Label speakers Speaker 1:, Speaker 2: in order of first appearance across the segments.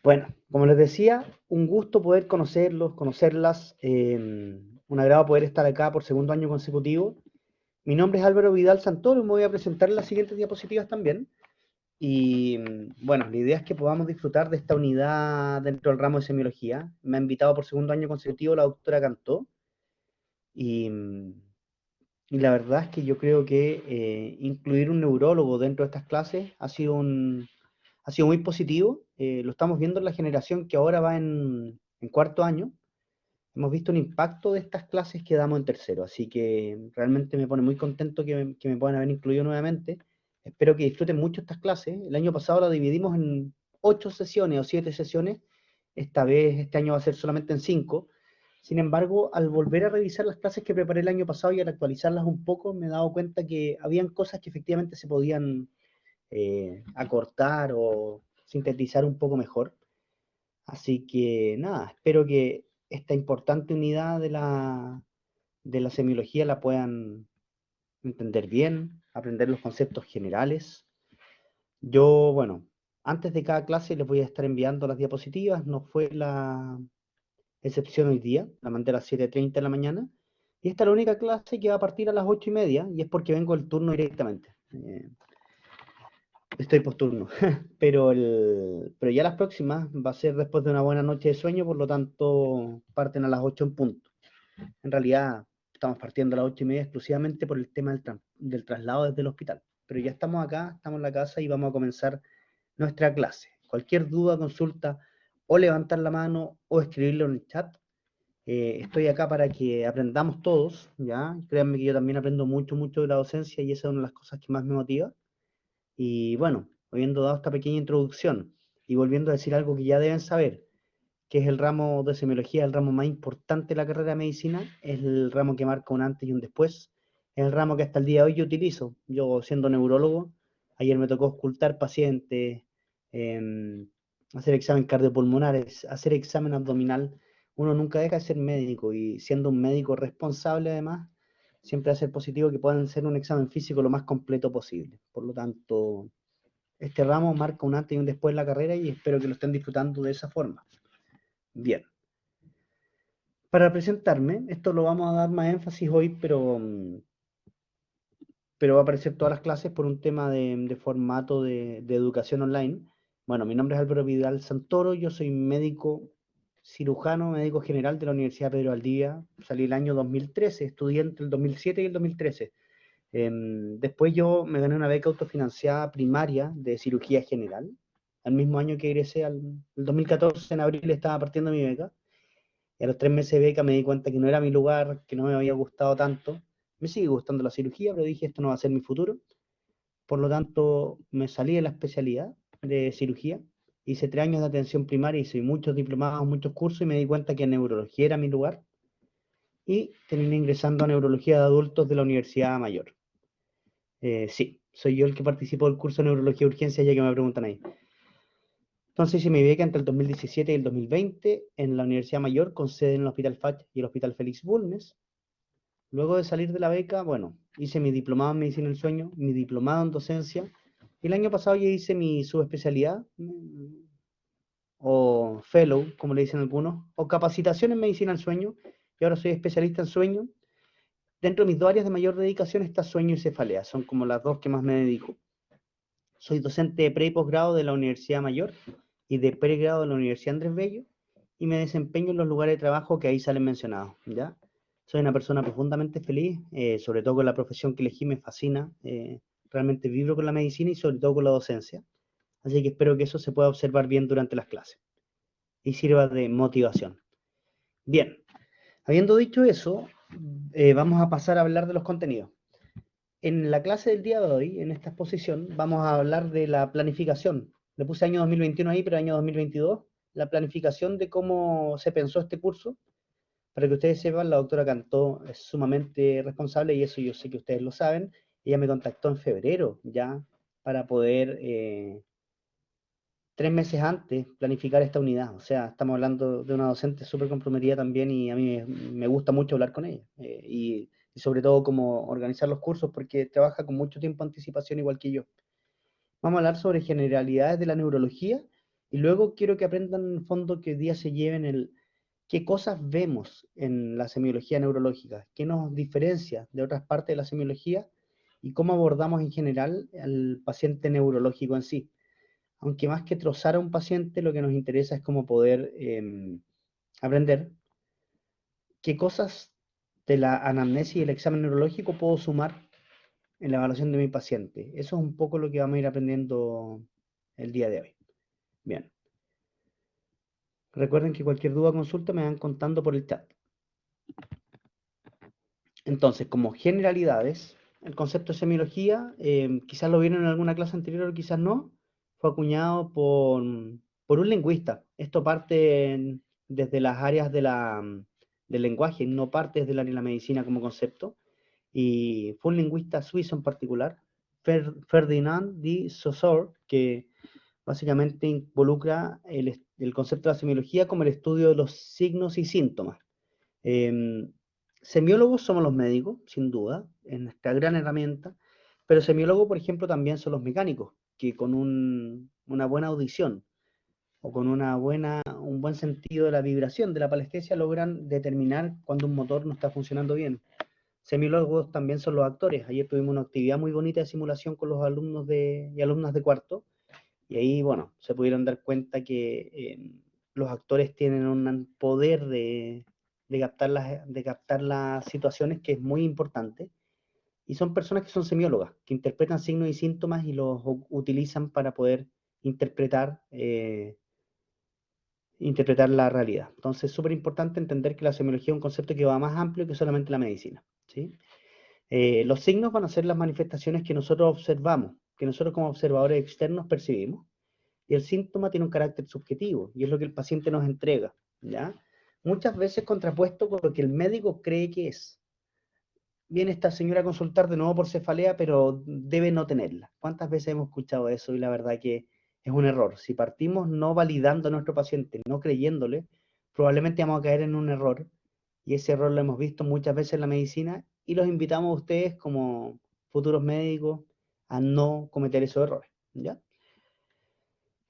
Speaker 1: Bueno, como les decía, un gusto poder conocerlos, conocerlas, un agrado poder estar acá por segundo año consecutivo. Mi nombre es Álvaro Vidal Santoro y me voy a presentar en las siguientes diapositivas también. Y bueno, la idea es que podamos disfrutar de esta unidad dentro del ramo de semiología. Me ha invitado por segundo año consecutivo la doctora Cantó y, y la verdad es que yo creo que incluir un neurólogo dentro de estas clases ha sido muy positivo. Lo estamos viendo en la generación que ahora va en cuarto año. Hemos visto un impacto de estas clases que damos en tercero, así que realmente me pone muy contento que me puedan haber incluido nuevamente. Espero que disfruten mucho estas clases. El año pasado la dividimos en 8 sesiones o 7 sesiones. Esta vez, este año va a ser solamente en 5. Sin embargo, al volver a revisar las clases que preparé el año pasado y al actualizarlas un poco, me he dado cuenta que habían cosas que efectivamente se podían acortar o sintetizar un poco mejor. Así que nada, espero que esta importante unidad de la semiología la puedan entender bien, aprender los conceptos generales. Yo, bueno, antes de cada clase les voy a estar enviando las diapositivas, no fue la excepción hoy día, la mandé a las 7:30 de la mañana, y esta es la única clase que va a partir a las 8:30, y es porque vengo el turno directamente. Estoy posturno, pero ya las próximas va a ser después de una buena noche de sueño, por lo tanto parten a las 8 en punto. En realidad estamos partiendo a las 8:30 exclusivamente por el tema del traslado desde el hospital. Pero ya estamos acá, estamos en la casa y vamos a comenzar nuestra clase. Cualquier duda, consulta, o levantar la mano o escribirlo en el chat. Estoy acá para que aprendamos todos, ¿ya? Créanme que yo también aprendo mucho, mucho de la docencia y esa es una de las cosas que más me motiva. Y bueno, habiendo dado esta pequeña introducción y volviendo a decir algo que ya deben saber, que es el ramo de semiología, el ramo más importante de la carrera de medicina, es el ramo que marca un antes y un después, es el ramo que hasta el día de hoy yo utilizo. Yo siendo neurólogo, ayer me tocó ocultar pacientes, hacer examen cardiopulmonares, hacer examen abdominal. Uno nunca deja de ser médico y siendo un médico responsable además, siempre hacer positivo que puedan hacer un examen físico lo más completo posible. Por lo tanto, este ramo marca un antes y un después en la carrera y espero que lo estén disfrutando de esa forma. Bien, para presentarme, esto lo vamos a dar más énfasis hoy, pero va a aparecer todas las clases por un tema de formato de educación online. Bueno, mi nombre es Álvaro Vidal Santoro, yo soy médico cirujano, médico general de la Universidad Pedro Valdivia. Salí el año 2013, estudié entre el 2007 y el 2013. Después yo me gané una beca autofinanciada primaria de cirugía general. Al mismo año que egresé, el 2014, en abril, estaba partiendo mi beca. Y a los 3 meses de beca me di cuenta que no era mi lugar, que no me había gustado tanto. Me sigue gustando la cirugía, pero dije, esto no va a ser mi futuro. Por lo tanto, me salí de la especialidad de cirugía. Hice 3 años de atención primaria, hice muchos diplomados, muchos cursos y me di cuenta que neurología era mi lugar. Y terminé ingresando a neurología de adultos de la Universidad Mayor. Sí, soy yo el que participó del curso de neurología de urgencia, ya que me preguntan ahí. Entonces hice mi beca entre el 2017 y el 2020 en la Universidad Mayor, con sede en el Hospital FACH y el Hospital Félix Bulnes. Luego de salir de la beca, bueno, hice mi diplomado en medicina del sueño, mi diplomado en docencia, y el año pasado ya hice mi subespecialidad, o fellow, como le dicen algunos, o capacitación en medicina del sueño, y ahora soy especialista en sueño. Dentro de mis dos áreas de mayor dedicación está sueño y cefalea, son como las dos que más me dedico. Soy docente de pre y posgrado de la Universidad Mayor y de pregrado de la Universidad Andrés Bello, y me desempeño en los lugares de trabajo que ahí salen mencionados, ¿ya? Soy una persona profundamente feliz, sobre todo con la profesión que elegí, me fascina, realmente vibro con la medicina y sobre todo con la docencia, así que espero que eso se pueda observar bien durante las clases y sirva de motivación. Bien, habiendo dicho eso, vamos a pasar a hablar de los contenidos. En la clase del día de hoy, en esta exposición, vamos a hablar de la planificación. Le puse año 2021 ahí, pero año 2022, la planificación de cómo se pensó este curso. Para que ustedes sepan, la doctora Cantó es sumamente responsable y eso yo sé que ustedes lo saben. Ella me contactó en febrero ya para poder, 3 meses antes, planificar esta unidad. O sea, estamos hablando de una docente súper comprometida también y a mí me gusta mucho hablar con ella. Y sobre todo cómo organizar los cursos porque trabaja con mucho tiempo de anticipación igual que yo. Vamos a hablar sobre generalidades de la neurología Y luego quiero que aprendan en el fondo que hoy día se lleven qué cosas vemos en la semiología neurológica, qué nos diferencia de otras partes de la semiología y cómo abordamos en general al paciente neurológico en sí. Aunque más que trozar a un paciente, lo que nos interesa es cómo poder aprender qué cosas de la anamnesis y el examen neurológico puedo sumar en la evaluación de mi paciente. Eso es un poco lo que vamos a ir aprendiendo el día de hoy. Bien, recuerden que cualquier duda o consulta me van contando por el chat. Entonces, como generalidades, el concepto de semiología, quizás lo vieron en alguna clase anterior o quizás no, fue acuñado por un lingüista. Esto parte desde las áreas del lenguaje, no parte desde el área de la medicina como concepto. Y fue un lingüista suizo en particular, Ferdinand de Saussure, que básicamente involucra el concepto de la semiología como el estudio de los signos y síntomas. Semiólogos somos los médicos, sin duda, es nuestra gran herramienta, pero semiólogos, por ejemplo, también son los mecánicos, que con una buena audición o con un buen sentido de la vibración de la palestesia logran determinar cuando un motor no está funcionando bien. Semiólogos también son los actores. Ayer tuvimos una actividad muy bonita de simulación con los alumnos y alumnas de cuarto, y ahí, bueno, se pudieron dar cuenta que los actores tienen un poder de captar las situaciones que es muy importante. Y son personas que son semiólogas, que interpretan signos y síntomas y los utilizan para poder interpretar, interpretar la realidad. Entonces es súper importante entender que la semiología es un concepto que va más amplio que solamente la medicina, ¿sí? Los signos van a ser las manifestaciones que nosotros observamos, que nosotros como observadores externos percibimos. Y el síntoma tiene un carácter subjetivo, y es lo que el paciente nos entrega, ¿ya? Muchas veces contrapuesto con lo que el médico cree que es. Viene esta señora a consultar de nuevo por cefalea, pero debe no tenerla. ¿Cuántas veces hemos escuchado eso? Y la verdad que es un error. Si partimos no validando a nuestro paciente, no creyéndole, probablemente vamos a caer en un error, y ese error lo hemos visto muchas veces en la medicina, y los invitamos a ustedes como futuros médicos a no cometer esos errores, ¿ya?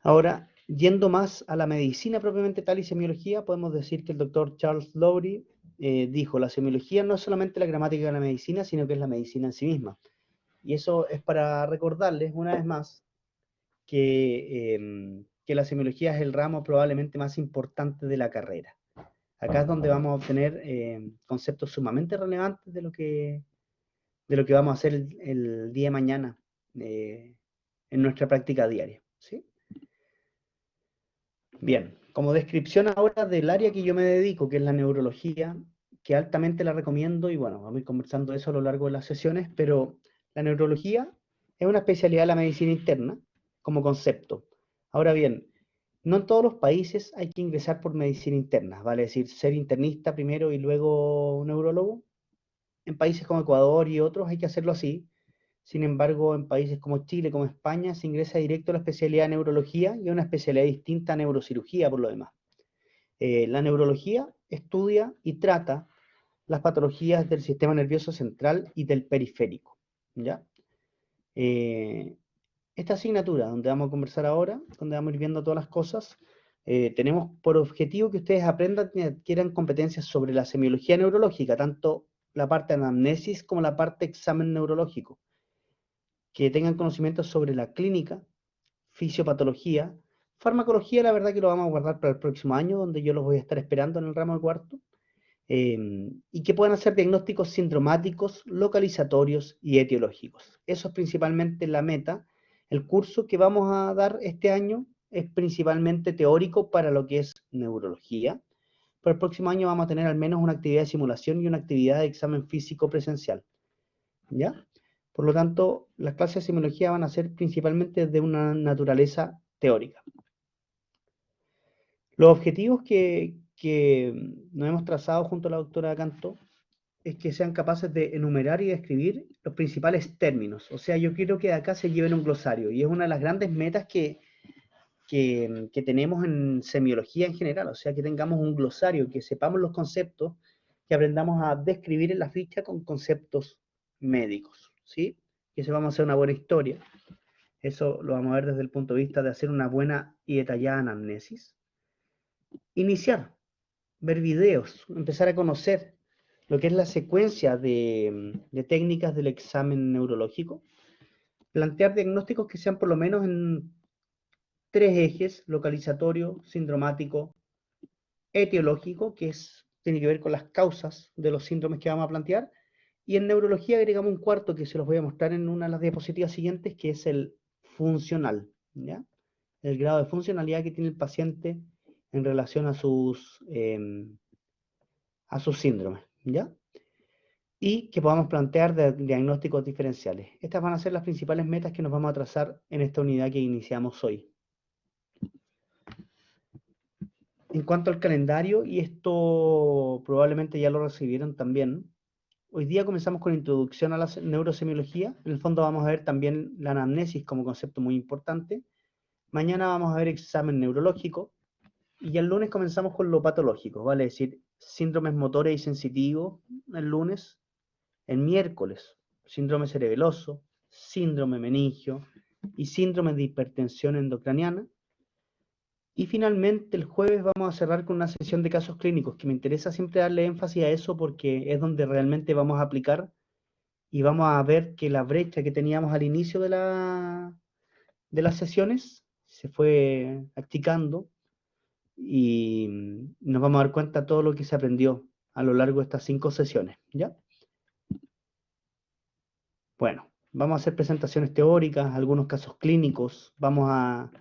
Speaker 1: Ahora, yendo más a la medicina propiamente tal y semiología, podemos decir que el doctor Charles Lowry dijo, la semiología no es solamente la gramática de la medicina, sino que es la medicina en sí misma. Y eso es para recordarles una vez más que la semiología es el ramo probablemente más importante de la carrera. Acá es donde vamos a obtener conceptos sumamente relevantes de lo que vamos a hacer el día de mañana en nuestra práctica diaria, ¿sí? Bien, como descripción ahora del área que yo me dedico, que es la neurología, que altamente la recomiendo, y bueno, vamos a ir conversando de eso a lo largo de las sesiones, pero la neurología es una especialidad de la medicina interna como concepto. Ahora bien, no en todos los países hay que ingresar por medicina interna, vale decir, ser internista primero y luego neurólogo. En países como Ecuador y otros hay que hacerlo así. Sin embargo, en países como Chile, como España, se ingresa directo a la especialidad de neurología y a una especialidad distinta a neurocirugía por lo demás. La neurología estudia y trata las patologías del sistema nervioso central y del periférico, ¿ya? Eh, Esta asignatura, donde vamos a conversar ahora, donde vamos a ir viendo todas las cosas, tenemos por objetivo que ustedes aprendan y adquieran competencias sobre la semiología neurológica, tanto la parte de anamnesis como la parte de examen neurológico, que tengan conocimientos sobre la clínica, fisiopatología, farmacología, la verdad que lo vamos a guardar para el próximo año, donde yo los voy a estar esperando en el ramo de cuarto, y que puedan hacer diagnósticos sindromáticos, localizatorios y etiológicos. Eso es principalmente la meta. El curso que vamos a dar este año es principalmente teórico para lo que es neurología. Para el próximo año vamos a tener al menos una actividad de simulación y una actividad de examen físico presencial, ¿ya? Por lo tanto, las clases de semiología van a ser principalmente de una naturaleza teórica. Los objetivos que nos hemos trazado junto a la doctora Canto es que sean capaces de enumerar y describir los principales términos. O sea, yo quiero que de acá se lleven un glosario, y es una de las grandes metas que tenemos en semiología en general. O sea, que tengamos un glosario, que sepamos los conceptos, que aprendamos a describir en la ficha con conceptos médicos, ¿sí? Que sepamos hacer una buena historia. Eso lo vamos a ver desde el punto de vista de hacer una buena y detallada anamnesis. Iniciar, ver videos, empezar a conocer lo que es la secuencia de técnicas del examen neurológico. Plantear diagnósticos que sean por lo menos en 3 ejes: localizatorio, sindromático, etiológico, que tiene que ver con las causas de los síndromes que vamos a plantear. Y en neurología agregamos un cuarto que se los voy a mostrar en una de las diapositivas siguientes, que es el funcional, ¿ya? El grado de funcionalidad que tiene el paciente en relación a sus síndromes, ¿ya? Y que podamos plantear diagnósticos diferenciales. Estas van a ser las principales metas que nos vamos a trazar en esta unidad que iniciamos hoy. En cuanto al calendario, y esto probablemente ya lo recibieron también, hoy día comenzamos con introducción a la neurosemiología. En el fondo vamos a ver también la anamnesis como concepto muy importante. Mañana vamos a ver examen neurológico. Y el lunes comenzamos con lo patológico, ¿vale? Es decir, síndromes motores y sensitivos el lunes. El miércoles, síndrome cerebeloso, síndrome meningio y síndrome de hipertensión endocraniana. Y finalmente el jueves vamos a cerrar con una sesión de casos clínicos, que me interesa siempre darle énfasis a eso porque es donde realmente vamos a aplicar y vamos a ver que la brecha que teníamos al inicio de las sesiones se fue achicando y nos vamos a dar cuenta de todo lo que se aprendió a lo largo de estas 5 sesiones, ¿ya? Bueno, vamos a hacer presentaciones teóricas, algunos casos clínicos, vamos a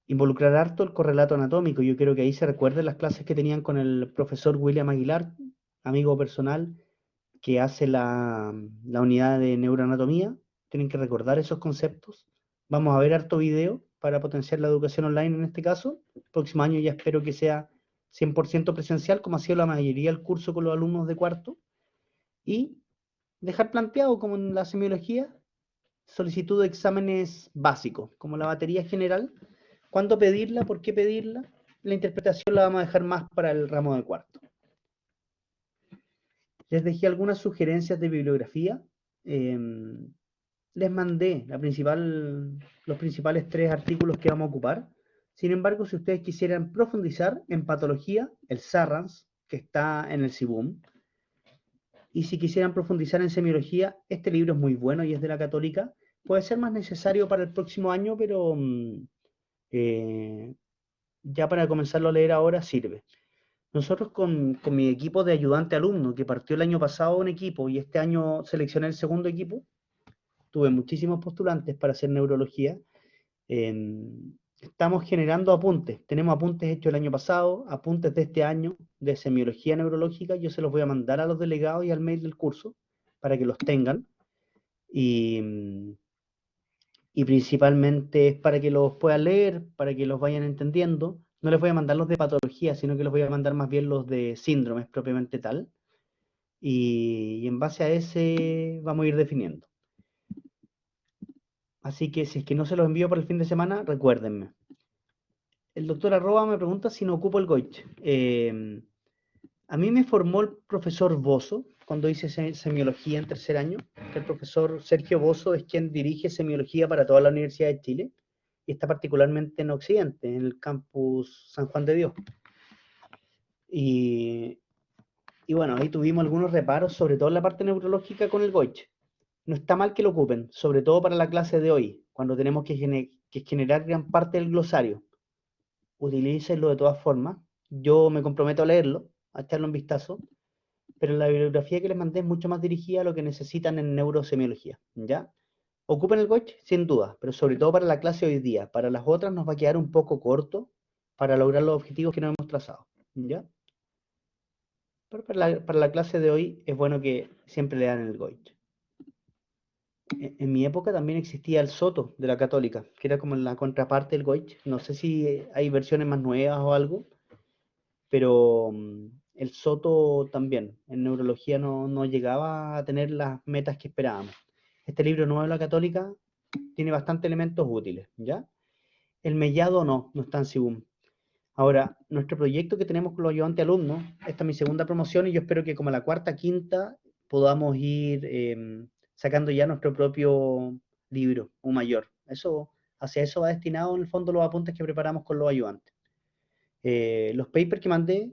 Speaker 1: involucrar harto el correlato anatómico. Yo quiero que ahí se recuerden las clases que tenían con el profesor William Aguilar, amigo personal, que hace la unidad de neuroanatomía. Tienen que recordar esos conceptos. Vamos a ver harto video para potenciar la educación online en este caso. El próximo año ya espero que sea 100% presencial, como ha sido la mayoría del curso con los alumnos de cuarto. Y dejar planteado, como en la semiología, solicitud de exámenes básicos, como la batería general. ¿Cuándo pedirla? ¿Por qué pedirla? La interpretación la vamos a dejar más para el ramo de cuarto. Les dejé algunas sugerencias de bibliografía. Les mandé los principales 3 artículos que vamos a ocupar. Sin embargo, si ustedes quisieran profundizar en patología, el Sarrans, que está en el SIBUM, y si quisieran profundizar en semiología, este libro es muy bueno y es de la Católica. Puede ser más necesario para el próximo año, pero ya para comenzarlo a leer ahora sirve. Nosotros con mi equipo de ayudante alumno, que partió el año pasado un equipo y este año seleccioné el segundo equipo, tuve muchísimos postulantes para hacer neurología. Estamos generando apuntes. Tenemos apuntes hechos el año pasado, apuntes de este año de semiología neurológica. Yo se los voy a mandar a los delegados y al mail del curso para que los tengan. Y principalmente es para que los puedan leer, para que los vayan entendiendo. No les voy a mandar los de patología, sino que les voy a mandar más bien los de síndromes propiamente tal. Y en base a ese vamos a ir definiendo. Así que si es que no se los envío para el fin de semana, recuérdenme. El doctor Arroba me pregunta si no ocupo el Goich. A mí me formó el profesor Bozo cuando hice semiología en tercer año, que el profesor Sergio Bozo es quien dirige semiología para toda la Universidad de Chile y está particularmente en Occidente, en el campus San Juan de Dios. Y bueno, ahí tuvimos algunos reparos, sobre todo en la parte neurológica con el Goich. No está mal que lo ocupen, sobre todo para la clase de hoy, cuando tenemos que generar gran parte del glosario. Utilícenlo de todas formas. Yo me comprometo a leerlo, a echarle un vistazo, pero la bibliografía que les mandé es mucho más dirigida a lo que necesitan en neurosemiología, ¿ya? Ocupen el Goich, sin duda, pero sobre todo para la clase hoy día. Para las otras nos va a quedar un poco corto para lograr los objetivos que nos hemos trazado, ¿ya? Pero para la clase de hoy es bueno que siempre lean el Goich. En mi época también existía el Soto de la Católica, que era como la contraparte del Goich. No sé si hay versiones más nuevas o algo, pero el Soto también, en neurología no llegaba a tener las metas que esperábamos. Este libro nuevo de la Católica tiene bastantes elementos útiles, ¿ya? El Mellado no está en SIBUM. Ahora, nuestro proyecto que tenemos con los ayudantes alumnos, esta es mi segunda promoción y yo espero que como la cuarta, quinta, podamos ir sacando ya nuestro propio libro, un mayor, Hacia eso va destinado en el fondo los apuntes que preparamos con los ayudantes. Los papers que mandé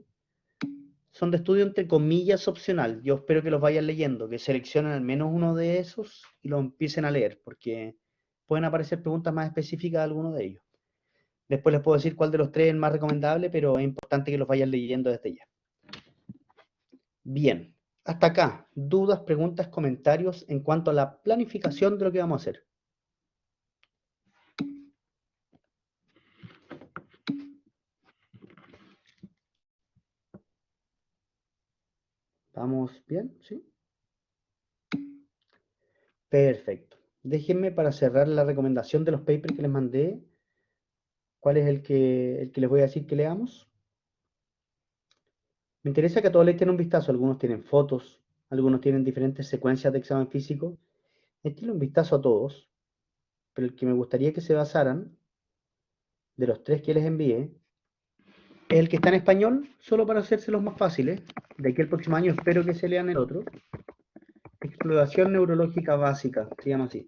Speaker 1: son de estudio entre comillas opcional. Yo espero que los vayan leyendo, que seleccionen al menos uno de esos y lo empiecen a leer, porque pueden aparecer preguntas más específicas de alguno de ellos. Después les puedo decir cuál de los tres es el más recomendable, pero es importante que los vayan leyendo desde ya. Bien, hasta acá, dudas, preguntas, comentarios en cuanto a la planificación de lo que vamos a hacer. ¿Vamos bien? ¿Sí? Perfecto. Déjenme para cerrar la recomendación de los papers que les mandé. ¿Cuál es el que les voy a decir que leamos? Me interesa que a todos les echen un vistazo. Algunos tienen fotos, algunos tienen diferentes secuencias de examen físico. Échenle un vistazo a todos, pero el que me gustaría que se basaran, de los tres que les envié, es el que está en español, solo para hacérselos más fáciles. De aquí al próximo año espero que se lean el otro. Exploración neurológica básica, se llama así.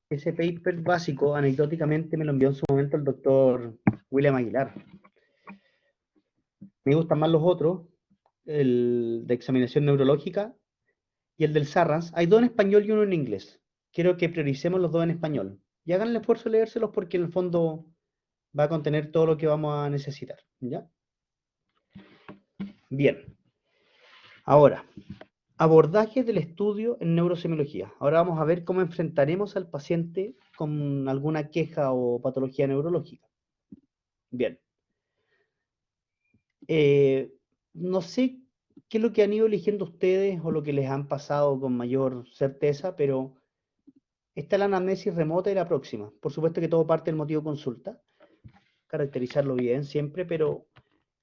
Speaker 1: Ese paper básico, anecdóticamente, me lo envió en su momento el doctor William Aguilar. Me gustan más los otros, el de examinación neurológica y el del Sarrans. Hay dos en español y uno en inglés. Quiero que prioricemos los dos en español. Y hagan el esfuerzo de leérselos porque en el fondo va a contener todo lo que vamos a necesitar. ¿Ya? Bien. Ahora, abordaje del estudio en neurosemiología. Ahora vamos a ver cómo enfrentaremos al paciente con alguna queja o patología neurológica. Bien. No sé qué es lo que han ido eligiendo ustedes o lo que les han pasado con mayor certeza, pero está la anamnesis remota y la próxima. Por supuesto que todo parte del motivo de consulta, caracterizarlo bien siempre, pero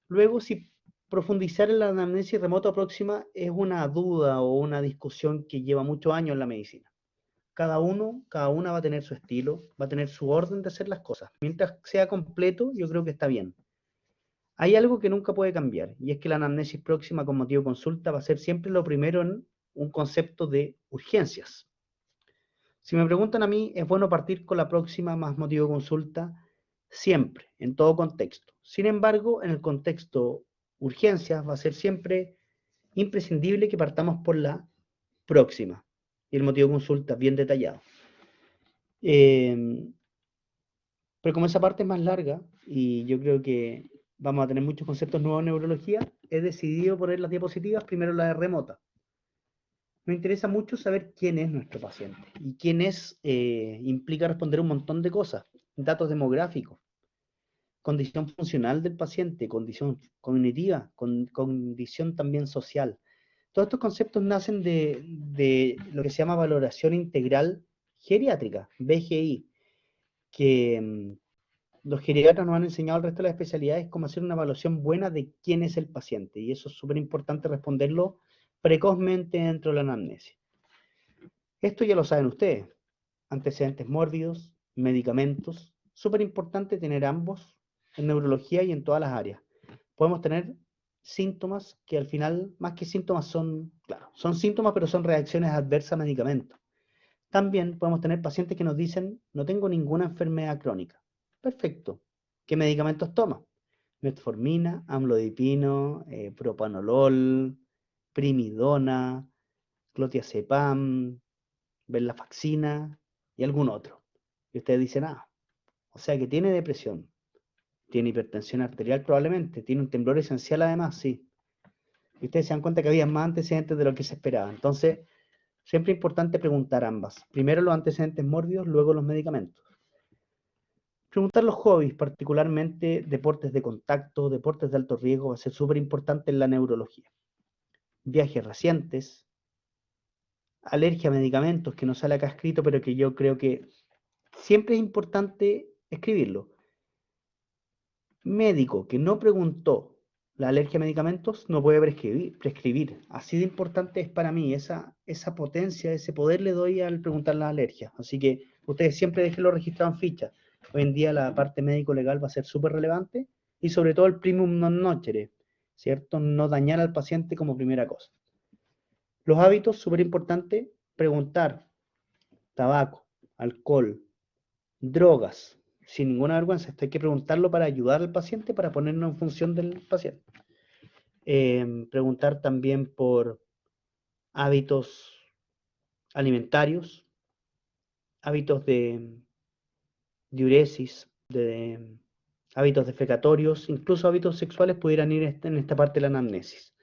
Speaker 1: luego si profundizar en la anamnesis remota o próxima es una duda o una discusión que lleva muchos años en la medicina. Cada una va a tener su estilo, va a tener su orden de hacer las cosas. Mientras sea completo, yo creo que está bien. Hay algo que nunca puede cambiar, y es que la anamnesis próxima con motivo de consulta va a ser siempre lo primero en un concepto de urgencias. Si me preguntan a mí, ¿es bueno partir con la próxima más motivo de consulta? Siempre, en todo contexto. Sin embargo, en el contexto urgencias va a ser siempre imprescindible que partamos por la próxima y el motivo de consulta bien detallado. Pero como esa parte es más larga y yo creo que vamos a tener muchos conceptos nuevos en neurología, he decidido poner las diapositivas primero la de remota. Me interesa mucho saber quién es nuestro paciente y quién es implica responder un montón de cosas, datos demográficos, condición funcional del paciente, condición cognitiva, condición también social. Todos estos conceptos nacen de lo que se llama valoración integral geriátrica, BGI, que los geriatras nos han enseñado al resto de las especialidades cómo hacer una evaluación buena de quién es el paciente, y eso es súper importante responderlo precozmente dentro de la anamnesis. Esto ya lo saben ustedes, antecedentes mórbidos, medicamentos, súper importante tener ambos en neurología y en todas las áreas. Podemos tener síntomas que al final, más que síntomas, son síntomas, pero son reacciones adversas a medicamentos. También podemos tener pacientes que nos dicen, no tengo ninguna enfermedad crónica. Perfecto. ¿Qué medicamentos toma? Metformina, amlodipino, propanolol, primidona, clotrazepam, venlafaxina y algún otro. Y ustedes dicen, o sea que tiene depresión, tiene hipertensión arterial probablemente, tiene un temblor esencial además, sí. Y ustedes se dan cuenta que había más antecedentes de lo que se esperaba. Entonces, siempre es importante preguntar ambas. Primero los antecedentes mórbidos, luego los medicamentos. Preguntar los hobbies, particularmente deportes de contacto, deportes de alto riesgo, va a ser súper importante en la neurología. Viajes recientes, alergia a medicamentos, que no sale acá escrito, pero que yo creo que siempre es importante escribirlo. Médico que no preguntó la alergia a medicamentos no puede prescribir. Así de importante es para mí esa potencia, ese poder le doy al preguntar las alergias. Así que ustedes siempre déjenlo registrado en ficha. Hoy en día la parte médico-legal va a ser súper relevante y sobre todo el primum non nocere, ¿cierto? No dañar al paciente como primera cosa. Los hábitos, súper importante, preguntar tabaco, alcohol, drogas, sin ninguna vergüenza. Esto hay que preguntarlo para ayudar al paciente, para ponernos en función del paciente. Preguntar también por hábitos alimentarios, hábitos de diuresis, hábitos defecatorios, incluso hábitos sexuales pudieran ir en esta parte de la anamnesis.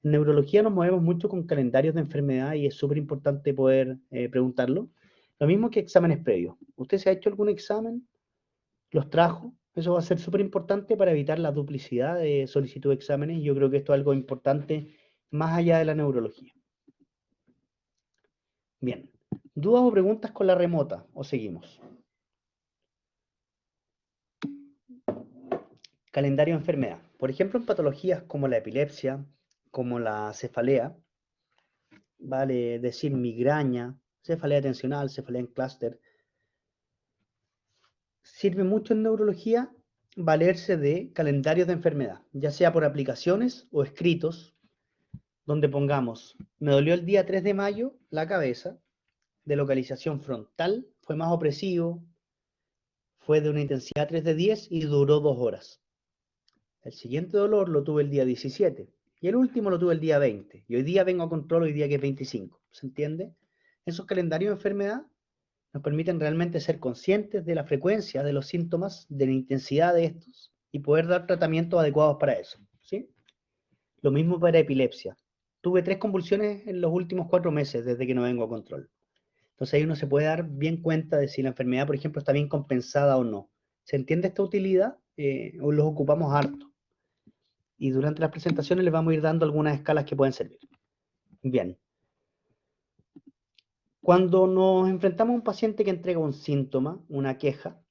Speaker 1: En neurología nos movemos mucho con calendarios de enfermedad y es súper importante poder preguntarlo. Lo mismo que exámenes previos. ¿Usted se ha hecho algún examen? ¿Los trajo? Eso va a ser súper importante para evitar la duplicidad de solicitud de exámenes. Yo creo que esto es algo importante más allá de la neurología. Bien. ¿Dudas o preguntas con la remota? ¿O seguimos? Calendario de enfermedad. Por ejemplo, en patologías como la epilepsia, como la cefalea, vale decir migraña, cefalea tensional, cefalea en clúster, sirve mucho en neurología valerse de calendarios de enfermedad, ya sea por aplicaciones o escritos, donde pongamos, me dolió el día 3 de mayo la cabeza, de localización frontal, fue más opresivo, fue de una intensidad 3 de 10 y duró 2 horas. El siguiente dolor lo tuve el día 17 y el último lo tuve el día 20. Y hoy día vengo a control, hoy día que es 25. ¿Se entiende? Esos calendarios de enfermedad nos permiten realmente ser conscientes de la frecuencia de los síntomas, de la intensidad de estos y poder dar tratamientos adecuados para eso. ¿Sí? Lo mismo para epilepsia. Tuve 3 convulsiones en los últimos 4 meses desde que no vengo a control. Entonces ahí uno se puede dar bien cuenta de si la enfermedad, por ejemplo, está bien compensada o no. ¿Se entiende esta utilidad? O los ocupamos harto. Y durante las presentaciones les vamos a ir dando algunas escalas que pueden servir. Bien. Cuando nos enfrentamos a un paciente que entrega un síntoma, una queja,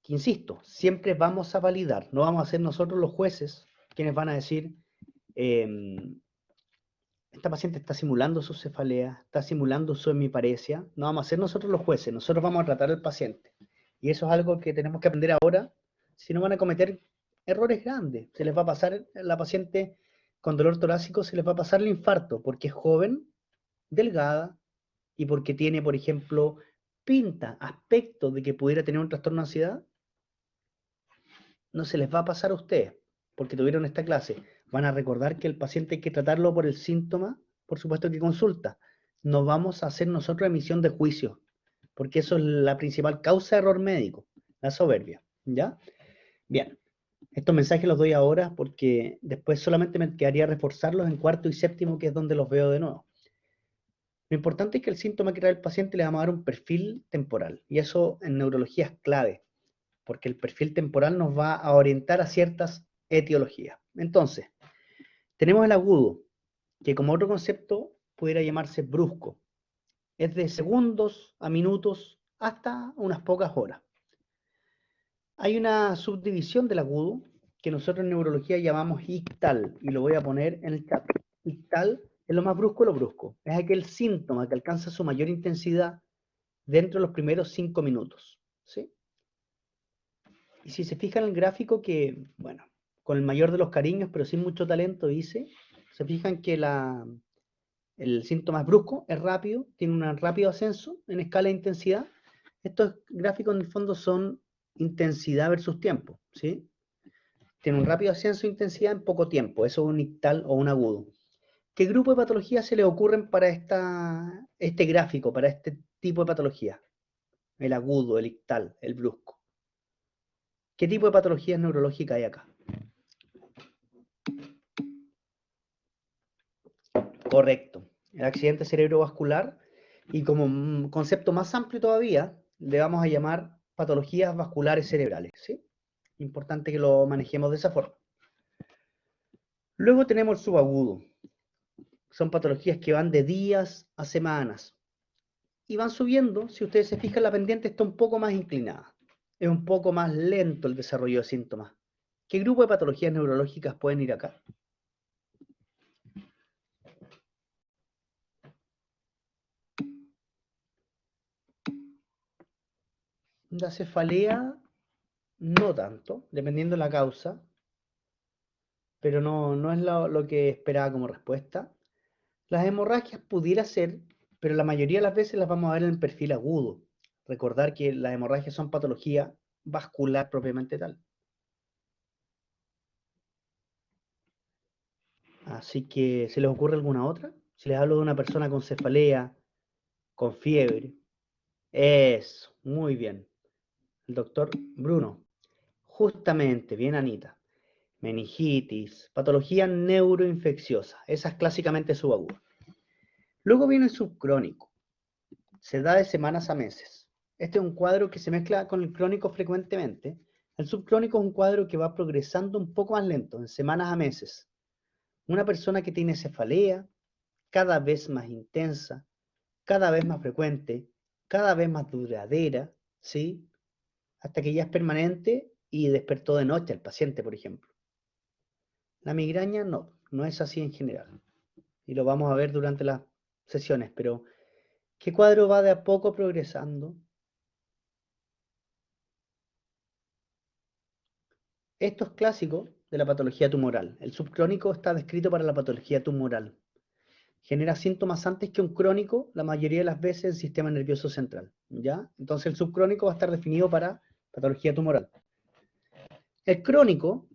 Speaker 1: que insisto, siempre vamos a validar, no vamos a ser nosotros los jueces quienes van a decir, esta paciente está simulando su cefalea, está simulando su hemiparesia, no vamos a ser nosotros los jueces, nosotros vamos a tratar al paciente. Y eso es algo que tenemos que aprender ahora, si no van a cometer errores grandes. Se les va a pasar a la paciente con dolor torácico, se les va a pasar el infarto, porque es joven, delgada, y porque tiene, por ejemplo, pinta, aspecto de que pudiera tener un trastorno de ansiedad, no se les va a pasar a ustedes, porque tuvieron esta clase. Van a recordar que el paciente hay que tratarlo por el síntoma, por supuesto que consulta. No vamos a hacer nosotros emisión de juicio, porque eso es la principal causa de error médico, la soberbia. ¿Ya? Bien. Estos mensajes los doy ahora porque después solamente me quedaría reforzarlos en cuarto y séptimo, que es donde los veo de nuevo. Lo importante es que el síntoma que trae el paciente le vamos a dar un perfil temporal, y eso en neurología es clave, porque el perfil temporal nos va a orientar a ciertas etiologías. Entonces, tenemos el agudo, que como otro concepto pudiera llamarse brusco. Es de segundos a minutos hasta unas pocas horas. Hay una subdivisión del agudo que nosotros en neurología llamamos ictal, y lo voy a poner en el chat. Ictal es lo más brusco de lo brusco. Es aquel síntoma que alcanza su mayor intensidad dentro de los primeros 5 minutos. ¿Sí? Y si se fijan en el gráfico que, bueno, con el mayor de los cariños, pero sin mucho talento, dice, se fijan que el síntoma es brusco, es rápido, tiene un rápido ascenso en escala de intensidad. Estos gráficos en el fondo son intensidad versus tiempo, ¿sí? Tiene un rápido ascenso de intensidad en poco tiempo, eso es un ictal o un agudo. ¿Qué grupo de patologías se le ocurren para este gráfico, para este tipo de patología? El agudo, el ictal, el brusco. ¿Qué tipo de patologías neurológicas hay acá? Correcto. El accidente cerebrovascular, y como un concepto más amplio todavía, le vamos a llamar patologías vasculares cerebrales, ¿sí? Importante que lo manejemos de esa forma. Luego tenemos el subagudo. Son patologías que van de días a semanas. Y van subiendo, si ustedes se fijan, la pendiente está un poco más inclinada. Es un poco más lento el desarrollo de síntomas. ¿Qué grupo de patologías neurológicas pueden ir acá? La cefalea, no tanto, dependiendo de la causa, pero no es lo que esperaba como respuesta. Las hemorragias pudiera ser pero la mayoría de las veces las vamos a ver en el perfil agudo. Recordar que las hemorragias son patología vascular propiamente tal. Así que, ¿se les ocurre alguna otra? Si les hablo de una persona con cefalea, con fiebre. Eso, muy bien. El doctor Bruno. Justamente, bien Anita. Meningitis, patología neuroinfecciosa. Esa es clásicamente subaguda. Luego viene el subcrónico. Se da de semanas a meses. Este es un cuadro que se mezcla con el crónico frecuentemente. El subcrónico es un cuadro que va progresando un poco más lento, en semanas a meses. Una persona que tiene cefalea, cada vez más intensa, cada vez más frecuente, cada vez más duradera, ¿sí? Hasta que ya es permanente y despertó de noche al paciente, por ejemplo. La migraña no es así en general. Y lo vamos a ver durante las sesiones, pero ¿qué cuadro va de a poco progresando? Esto es clásico de la patología tumoral. El subcrónico está descrito para la patología tumoral. Genera síntomas antes que un crónico, la mayoría de las veces en el sistema nervioso central, ¿ya? Entonces el subcrónico va a estar definido para patología tumoral. El crónico,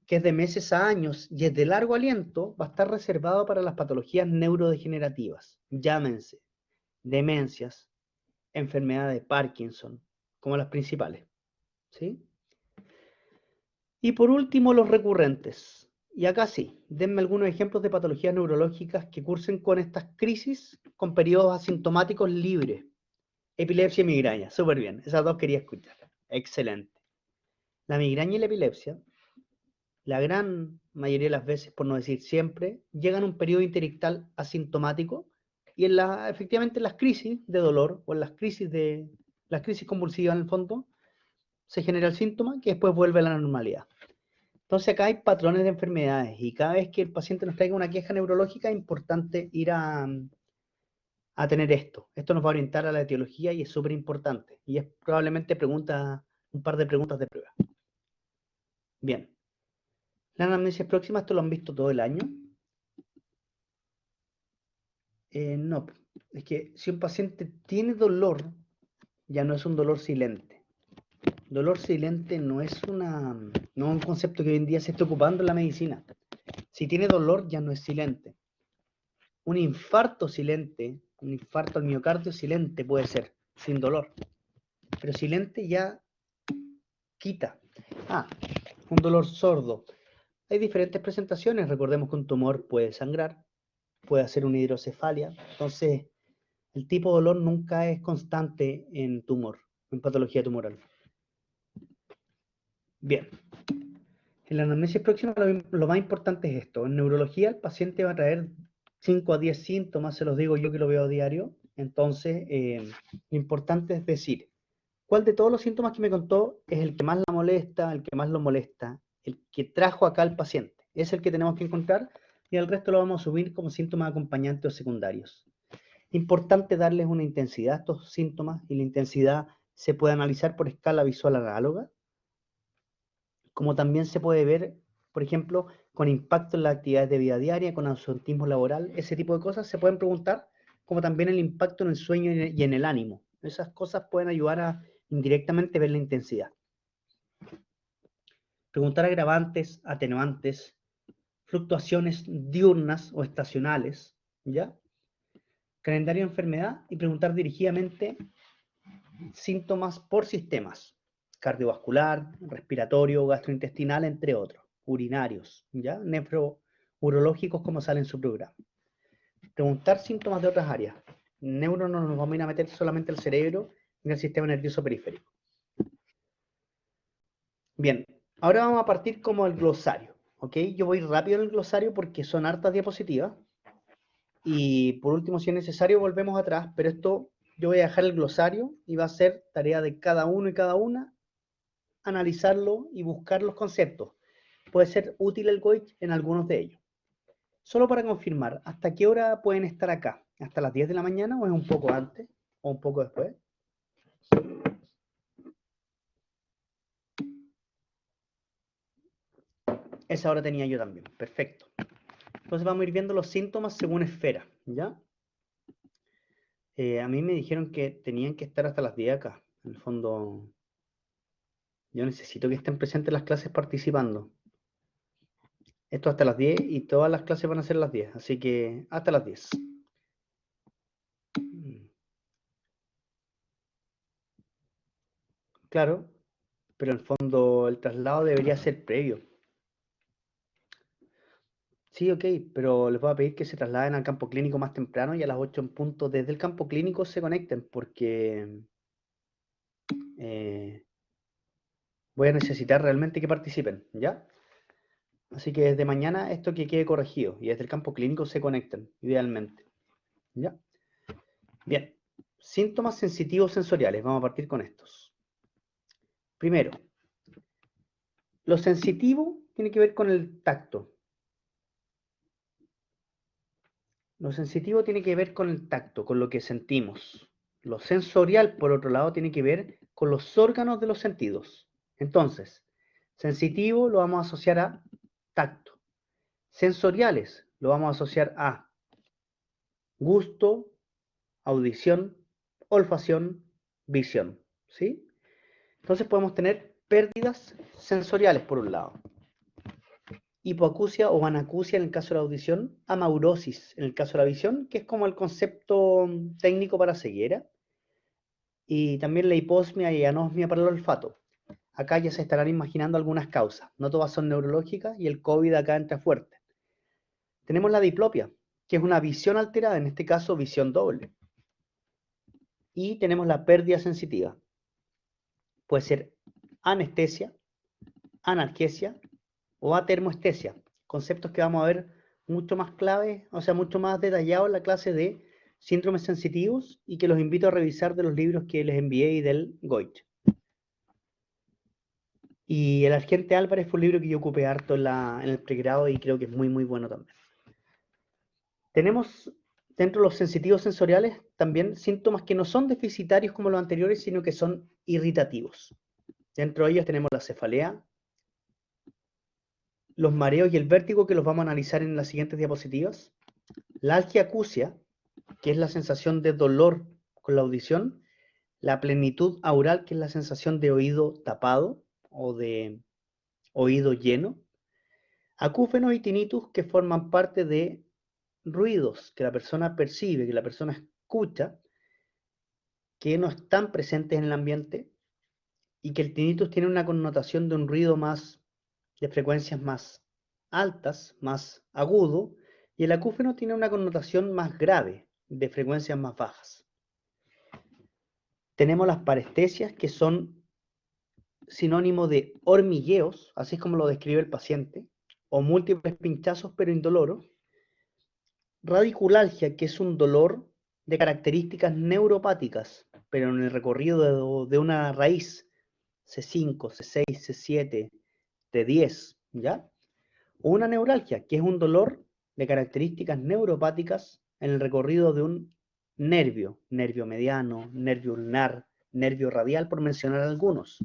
Speaker 1: que es de meses a años y es de largo aliento, va a estar reservado para las patologías neurodegenerativas, llámense demencias, enfermedad de Parkinson, como las principales, ¿sí? Y por último, los recurrentes. Y acá sí, denme algunos ejemplos de patologías neurológicas que cursen con estas crisis con periodos asintomáticos libres. Epilepsia y migraña, súper bien, esas dos quería escuchar. Excelente. La migraña y la epilepsia, la gran mayoría de las veces, por no decir siempre, llegan a un periodo interictal asintomático y efectivamente en las crisis de dolor o en las crisis convulsivas en el fondo, se genera el síntoma que después vuelve a la normalidad. Entonces acá hay patrones de enfermedades y cada vez que el paciente nos traiga una queja neurológica es importante ir a tener esto. Esto nos va a orientar a la etiología y es súper importante. Y es probablemente un par de preguntas de prueba. Bien. Las anamnesis próximas, esto lo han visto todo el año. No, es que si un paciente tiene dolor, ya no es un dolor silente. Dolor silente no es un concepto que hoy en día se está ocupando en la medicina. Si tiene dolor, ya no es silente. Un infarto silente, un infarto al miocardio silente puede ser, sin dolor. Pero silente ya quita. Ah, un dolor sordo. Hay diferentes presentaciones. Recordemos que un tumor puede sangrar, puede hacer una hidrocefalia. Entonces, el tipo de dolor nunca es constante en tumor, en patología tumoral. Bien. En la anamnesis próxima lo más importante es esto. En neurología el paciente va a traer 5 a 10 síntomas, se los digo yo que lo veo a diario. Entonces, lo importante es decir, ¿cuál de todos los síntomas que me contó es el que más la molesta, el que más lo molesta, el que trajo acá al paciente? Es el que tenemos que encontrar y el resto lo vamos a subir como síntomas acompañantes o secundarios. Importante darles una intensidad a estos síntomas y la intensidad se puede analizar por escala visual análoga, como también se puede ver, por ejemplo, con impacto en las actividades de vida diaria, con absentismo laboral, ese tipo de cosas se pueden preguntar, como también el impacto en el sueño y en el ánimo. Esas cosas pueden ayudar a indirectamente ver la intensidad. Preguntar agravantes, atenuantes, fluctuaciones diurnas o estacionales, ¿ya? Calendario de enfermedad y preguntar dirigidamente síntomas por sistemas, cardiovascular, respiratorio, gastrointestinal, entre otros, urinarios, ¿ya? Nefrourológicos como sale en su programa. Preguntar síntomas de otras áreas. Neuro no nos vamos a ir a meter solamente al cerebro y al sistema nervioso periférico. Bien, ahora vamos a partir como el glosario, ¿ok? Yo voy rápido en el glosario porque son hartas diapositivas. Y por último, si es necesario, volvemos atrás, pero esto yo voy a dejar el glosario y va a ser tarea de cada uno y cada una analizarlo y buscar los conceptos. Puede ser útil el GOIT en algunos de ellos. Solo para confirmar, ¿hasta qué hora pueden estar acá? ¿Hasta las 10 de la mañana o es un poco antes o un poco después? Esa hora tenía yo también, perfecto. Entonces vamos a ir viendo los síntomas según esfera, ¿ya? A mí me dijeron que tenían que estar hasta las 10 acá. En el fondo, yo necesito que estén presentes las clases participando. Esto hasta las 10 y todas las clases van a ser a las 10, así que hasta las 10. Claro, pero en el fondo el traslado debería ser previo. Sí, ok, pero les voy a pedir que se trasladen al campo clínico más temprano y a las 8 en punto desde el campo clínico se conecten porque eh, voy a necesitar realmente que participen, ¿ya? Así que desde mañana esto que quede corregido y desde el campo clínico se conecten, idealmente, ¿ya? Bien, síntomas sensitivos sensoriales, vamos a partir con estos. Primero, lo sensitivo tiene que ver con el tacto. Lo sensitivo tiene que ver con el tacto, con lo que sentimos. Lo sensorial, por otro lado, tiene que ver con los órganos de los sentidos. Entonces, sensitivo lo vamos a asociar a tacto. Sensoriales lo vamos a asociar a gusto, audición, olfacción, visión. ¿Sí? Entonces podemos tener pérdidas sensoriales por un lado. Hipoacusia o anacusia en el caso de la audición, amaurosis en el caso de la visión, que es como el concepto técnico para ceguera, y también la hiposmia y anosmia para el olfato. Acá ya se estarán imaginando algunas causas, no todas son neurológicas y el COVID acá entra fuerte. Tenemos la diplopia, que es una visión alterada, en este caso visión doble. Y tenemos la pérdida sensitiva. Puede ser anestesia, analgesia o atermoestesia, conceptos que vamos a ver mucho más claves, o sea, mucho más detallados en la clase de síndromes sensitivos y que los invito a revisar de los libros que les envié y del Goich. Y El Agente Álvarez fue un libro que yo ocupé harto en el pregrado y creo que es muy, muy bueno también. Tenemos dentro de los sensitivos sensoriales también síntomas que no son deficitarios como los anteriores, sino que son irritativos. Dentro de ellos tenemos la cefalea, los mareos y el vértigo, que los vamos a analizar en las siguientes diapositivas, la algiacusia, que es la sensación de dolor con la audición, la plenitud aural, que es la sensación de oído tapado o de oído lleno, acúfenos y tinnitus, que forman parte de ruidos que la persona percibe, que la persona escucha, que no están presentes en el ambiente, y que el tinnitus tiene una connotación de un ruido más, de frecuencias más altas, más agudo, y el acúfeno tiene una connotación más grave, de frecuencias más bajas. Tenemos las parestesias, que son sinónimo de hormigueos, así es como lo describe el paciente, o múltiples pinchazos pero indoloros. Radiculalgia, que es un dolor de características neuropáticas, pero en el recorrido de una raíz, C5, C6, C7, T10, ¿ya? O una neuralgia, que es un dolor de características neuropáticas en el recorrido de un nervio, nervio mediano, nervio ulnar, nervio radial, por mencionar algunos.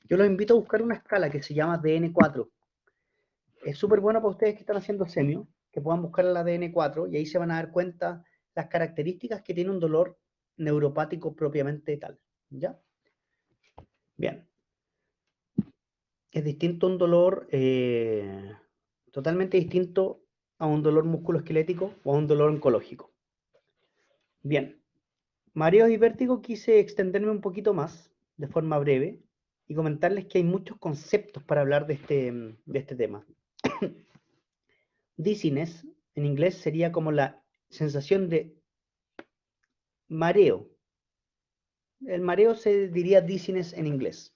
Speaker 1: Yo los invito a buscar una escala que se llama DN4. Es súper bueno para ustedes que están haciendo semio, que puedan buscar la DN4 y ahí se van a dar cuenta las características que tiene un dolor neuropático propiamente tal. ¿Ya? Bien. Es distinto un dolor, totalmente distinto a un dolor musculoesquelético o a un dolor oncológico. Bien. Mareos y vértigo quise extenderme un poquito más, de forma breve, y comentarles que hay muchos conceptos para hablar de este tema. Dizziness, en inglés, sería como la sensación de mareo. El mareo se diría dizziness en inglés.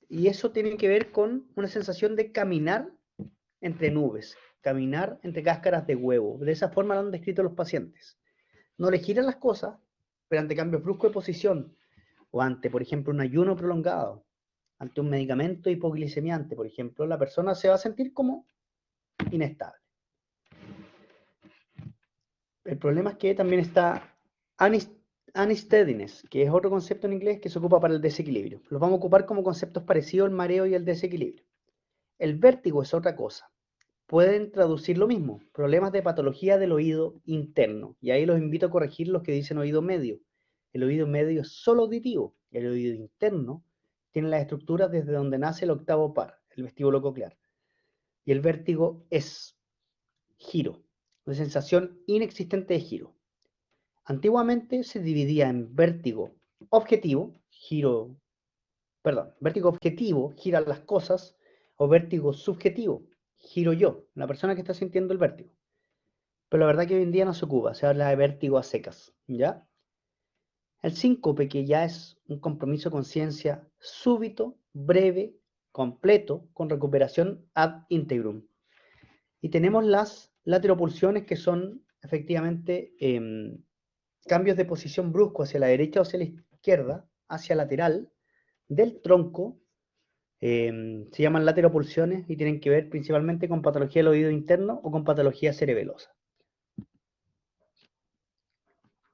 Speaker 1: Y eso tiene que ver con una sensación de caminar entre nubes, caminar entre cáscaras de huevo. De esa forma lo han descrito los pacientes. No le giran las cosas, pero ante cambios bruscos de posición, o ante, por ejemplo, un ayuno prolongado, ante un medicamento hipoglicemiante, por ejemplo, la persona se va a sentir como inestable. El problema es que también está unsteadiness, que es otro concepto en inglés que se ocupa para el desequilibrio. Los vamos a ocupar como conceptos parecidos al mareo y al desequilibrio. El vértigo es otra cosa. pueden traducir lo mismo, problemas de patología del oído interno. Y ahí los invito a corregir los que dicen oído medio. El oído medio es solo auditivo, el oído interno tiene las estructuras desde donde nace el octavo par, el vestíbulo coclear. Y el vértigo es giro, una sensación inexistente de giro. Antiguamente se dividía en vértigo objetivo, vértigo objetivo, gira las cosas, o vértigo subjetivo, giro yo, la persona que está sintiendo el vértigo. Pero la verdad que hoy en día no se ocupa, se habla de vértigo a secas, ¿ya? El síncope, que ya es un compromiso con ciencia súbito, breve, completo, con recuperación ad integrum. Y tenemos las lateropulsiones, que son efectivamente cambios de posición brusco hacia la derecha o hacia la izquierda, hacia lateral, del tronco. Se llaman lateropulsiones y tienen que ver principalmente con patología del oído interno o con patología cerebelosa.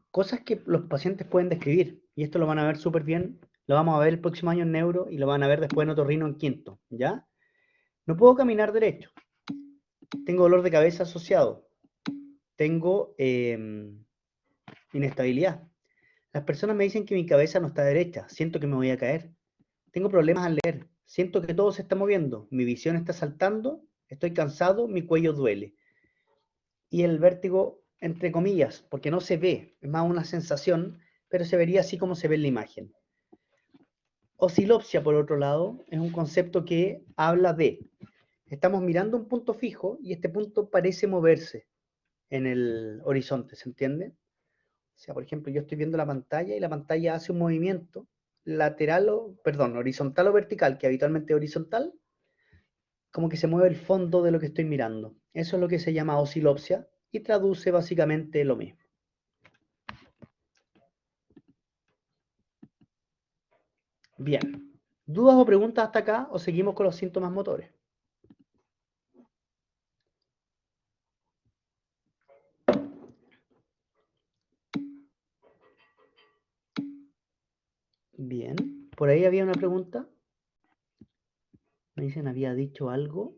Speaker 1: Cosas que los pacientes pueden describir, y esto lo van a ver súper bien, lo vamos a ver el próximo año en neuro y lo van a ver después en otorrino en quinto, ¿ya? No puedo caminar derecho, tengo dolor de cabeza asociado, tengo inestabilidad. Las personas me dicen que mi cabeza no está derecha, siento que me voy a caer, tengo problemas al leer, siento que todo se está moviendo, mi visión está saltando, estoy cansado, mi cuello duele. Y el vértigo, entre comillas, porque no se ve, es más una sensación, pero se vería así como se ve en la imagen. Oscilopsia, por otro lado, es un concepto que habla de, estamos mirando un punto fijo y este punto parece moverse en el horizonte, ¿se entiende? O sea, por ejemplo, yo estoy viendo la pantalla y la pantalla hace un movimiento horizontal o vertical, que habitualmente es horizontal, como que se mueve el fondo de lo que estoy mirando. Eso es lo que se llama oscilopsia y traduce básicamente lo mismo. Bien. ¿Dudas o preguntas hasta acá o seguimos con los síntomas motores? Bien. Por ahí había una pregunta. Me dicen, había dicho algo.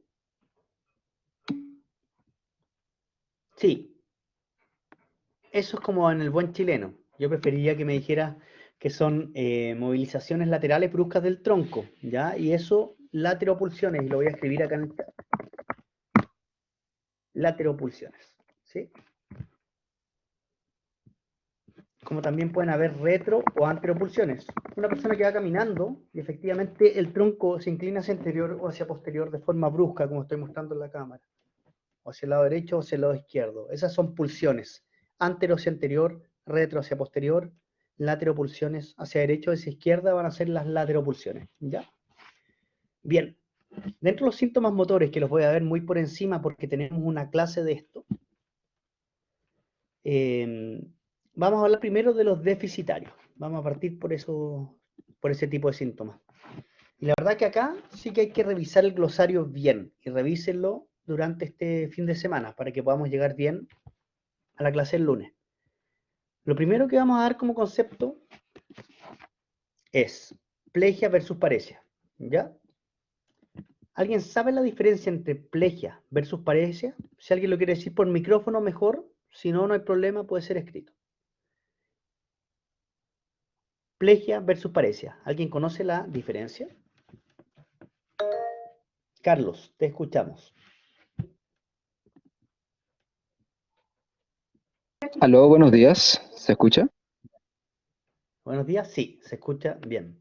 Speaker 1: Sí. Eso es como en el buen chileno. Yo preferiría que me dijera que son movilizaciones laterales bruscas del tronco, ¿ya? Y eso, lateropulsiones, y lo voy a escribir acá en el chat. Lateropulsiones, ¿sí? Como también pueden haber retro o anteropulsiones. Una persona que va caminando y efectivamente el tronco se inclina hacia anterior o hacia posterior de forma brusca, como estoy mostrando en la cámara, o hacia el lado derecho o hacia el lado izquierdo. Esas son pulsiones. Antero hacia anterior, retro hacia posterior, lateropulsiones hacia derecho o hacia izquierda van a ser las lateropulsiones, ¿ya? Bien, dentro de los síntomas motores, que los voy a ver muy por encima porque tenemos una clase de esto, vamos a hablar primero de los deficitarios. Vamos a partir por ese tipo de síntomas. Y la verdad que acá sí que hay que revisar el glosario bien, y revísenlo durante este fin de semana para que podamos llegar bien a la clase el lunes. Lo primero que vamos a dar como concepto es plegia versus paresia, ¿ya? ¿Alguien sabe la diferencia entre plegia versus paresia? Si alguien lo quiere decir por micrófono, mejor. Si no, no hay problema, puede ser escrito. Plegia versus paresia. ¿Alguien conoce la diferencia? Carlos, te escuchamos.
Speaker 2: Aló, buenos días. ¿Se escucha?
Speaker 1: Buenos días, sí, se escucha bien.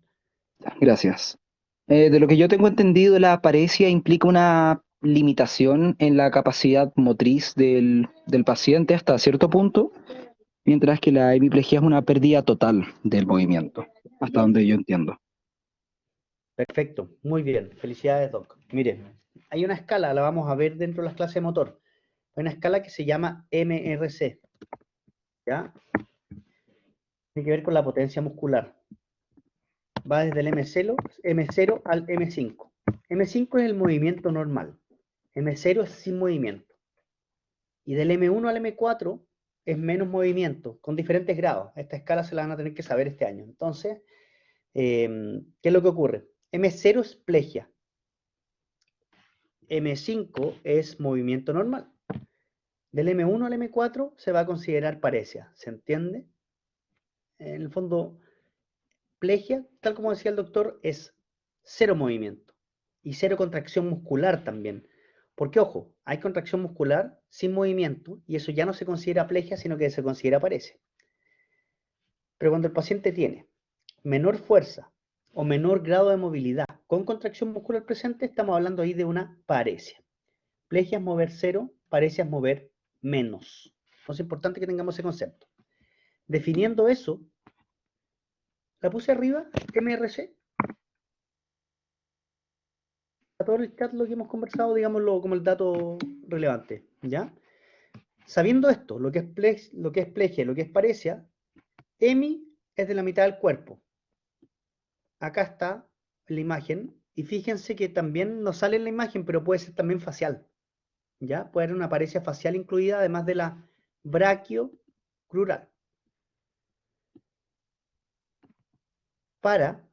Speaker 2: Gracias. De lo que yo tengo entendido, la paresia implica una limitación en la capacidad motriz del paciente hasta cierto punto, mientras que la hemiplegia es una pérdida total del movimiento, hasta donde yo entiendo.
Speaker 1: Perfecto, muy bien. Felicidades, Doc. Miren, hay una escala, la vamos a ver dentro de las clases de motor. Hay una escala que se llama MRC, ¿ya? Tiene que ver con la potencia muscular. Va desde el M0 al M5. M5 es el movimiento normal. M0 es sin movimiento. Y del M1 al M4 es menos movimiento, con diferentes grados. Esta escala se la van a tener que saber este año. Entonces, ¿qué es lo que ocurre? M0 es plegia. M5 es movimiento normal. Del M1 al M4 se va a considerar paresia, ¿se entiende? En el fondo, plegia, tal como decía el doctor, es cero movimiento y cero contracción muscular también. Porque, ojo, hay contracción muscular sin movimiento y eso ya no se considera plegia, sino que se considera paresia. Pero cuando el paciente tiene menor fuerza o menor grado de movilidad con contracción muscular presente, estamos hablando ahí de una paresia. Plegia es mover cero, paresia es mover menos. Entonces es importante que tengamos ese concepto. Definiendo eso, la puse arriba, MRC, a todo el chat lo que hemos conversado, digámoslo como el dato relevante, ¿ya? Sabiendo esto, lo que es plegia, lo que es paresia, EMI es de la mitad del cuerpo. Acá está la imagen, y fíjense que también nos sale en la imagen, pero puede ser también facial, ¿ya? Puede haber una paresia facial incluida, además de la brachiocrural. Para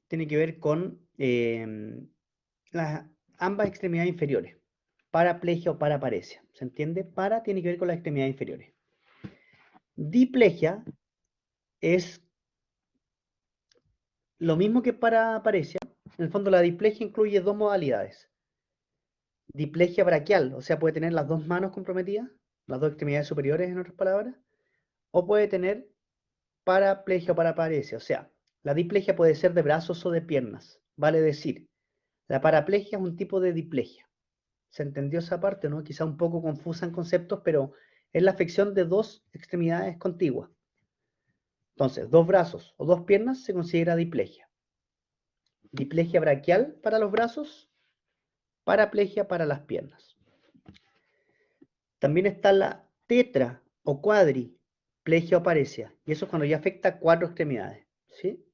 Speaker 1: tiene que ver con ambas extremidades inferiores. Paraplegia o paraparesia. ¿Se entiende? Para tiene que ver con las extremidades inferiores. Diplegia es lo mismo que paraparesia. En el fondo la diplegia incluye dos modalidades. Diplegia braquial, o sea, puede tener las dos manos comprometidas, las dos extremidades superiores en otras palabras, o puede tener paraplegia o paraparesia, o sea, la diplegia puede ser de brazos o de piernas. Vale decir, la paraplegia es un tipo de diplegia. ¿Se entendió esa parte, no? Quizá un poco confusa en conceptos, pero es la afección de dos extremidades contiguas. Entonces, dos brazos o dos piernas se considera diplegia. Diplegia braquial para los brazos, paraplegia para las piernas. También está la tetra o cuadriplegia o paresia, y eso es cuando ya afecta cuatro extremidades, ¿sí?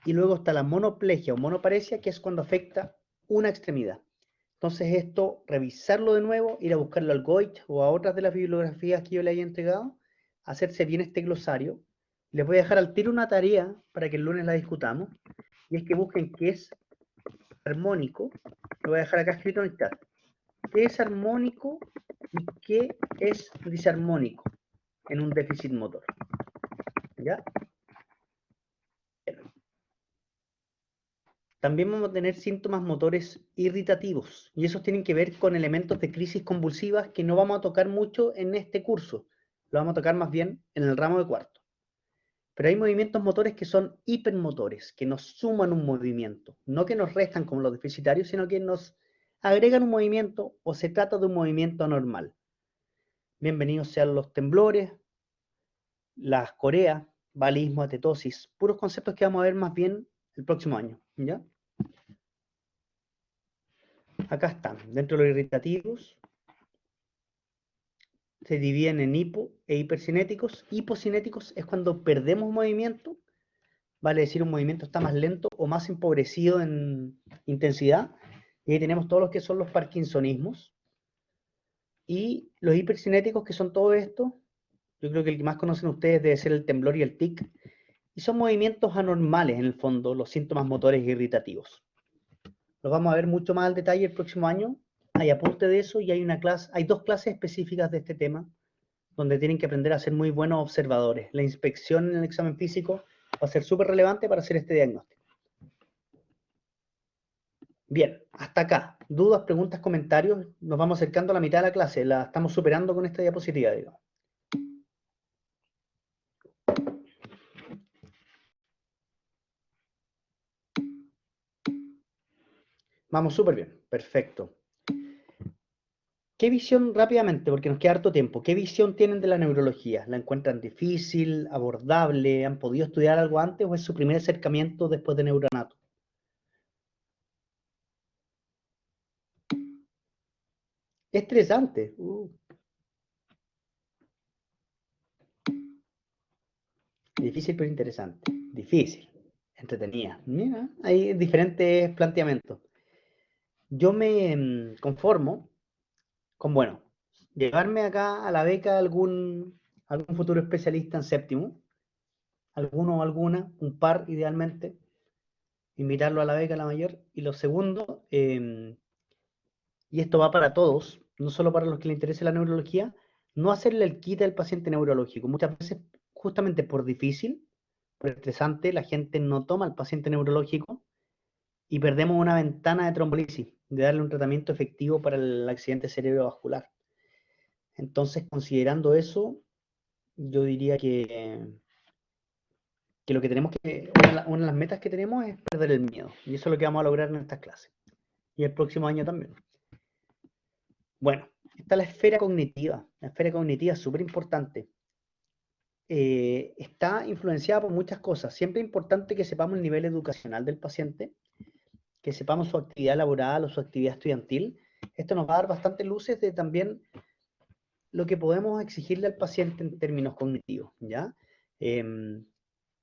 Speaker 1: Y luego está la monoplegia o monoparesia, que es cuando afecta una extremidad. Entonces esto, revisarlo de nuevo, ir a buscarlo al Goich o a otras de las bibliografías que yo le haya entregado, hacerse bien este glosario. Les voy a dejar al tiro una tarea para que el lunes la discutamos, y es que busquen qué es armónico. Lo voy a dejar acá escrito en el chat. ¿Qué es armónico y qué es disarmónico en un déficit motor? ¿Ya? También vamos a tener síntomas motores irritativos, y esos tienen que ver con elementos de crisis convulsivas que no vamos a tocar mucho en este curso, lo vamos a tocar más bien en el ramo de cuarto. Pero hay movimientos motores que son hipermotores, que nos suman un movimiento, no que nos restan como los deficitarios, sino que nos agregan un movimiento o se trata de un movimiento anormal. Bienvenidos sean los temblores, las coreas, balismo, atetosis, puros conceptos que vamos a ver más bien el próximo año, ¿ya? Acá están, dentro de los irritativos, se dividen en hipo e hipercinéticos. Hipocinéticos es cuando perdemos movimiento, vale decir un movimiento está más lento o más empobrecido en intensidad, y ahí tenemos todos los que son los parkinsonismos. Y los hipercinéticos, que son todo esto, yo creo que el que más conocen ustedes debe ser el temblor y el tic, y son movimientos anormales en el fondo, los síntomas motores irritativos. Los vamos a ver mucho más al detalle el próximo año. Hay apunte de eso y hay dos clases específicas de este tema, donde tienen que aprender a ser muy buenos observadores. La inspección en el examen físico va a ser súper relevante para hacer este diagnóstico. Bien, hasta acá. ¿Dudas, preguntas, comentarios? Nos vamos acercando a la mitad de la clase. La estamos superando con esta diapositiva, digamos. Vamos súper bien. Perfecto. ¿Qué visión, rápidamente, porque nos queda harto tiempo, qué visión tienen de la neurología? ¿La encuentran difícil, abordable? ¿Han podido estudiar algo antes o es su primer acercamiento después de Neuroanato? Estresante. Difícil pero interesante. Difícil. Entretenida. Mira, hay diferentes planteamientos. Yo me conformo con, bueno, llevarme acá a la beca algún futuro especialista en séptimo, alguno o alguna, un par idealmente, invitarlo a la beca, la mayor. Y lo segundo, y esto va para todos, no solo para los que les interese la neurología, no hacerle el quite al paciente neurológico. Muchas veces, justamente por difícil, por estresante, la gente no toma al paciente neurológico y perdemos una ventana de trombolisis, de darle un tratamiento efectivo para el accidente cerebrovascular. Entonces, considerando eso, yo diría que lo que tenemos que, una de las metas que tenemos es perder el miedo. Y eso es lo que vamos a lograr en estas clases. Y el próximo año también. Bueno, está la esfera cognitiva. La esfera cognitiva es súper importante. Está influenciada por muchas cosas. Siempre es importante que sepamos el nivel educacional del paciente, que sepamos su actividad laboral o su actividad estudiantil. Esto nos va a dar bastantes luces de también lo que podemos exigirle al paciente en términos cognitivos, ¿ya?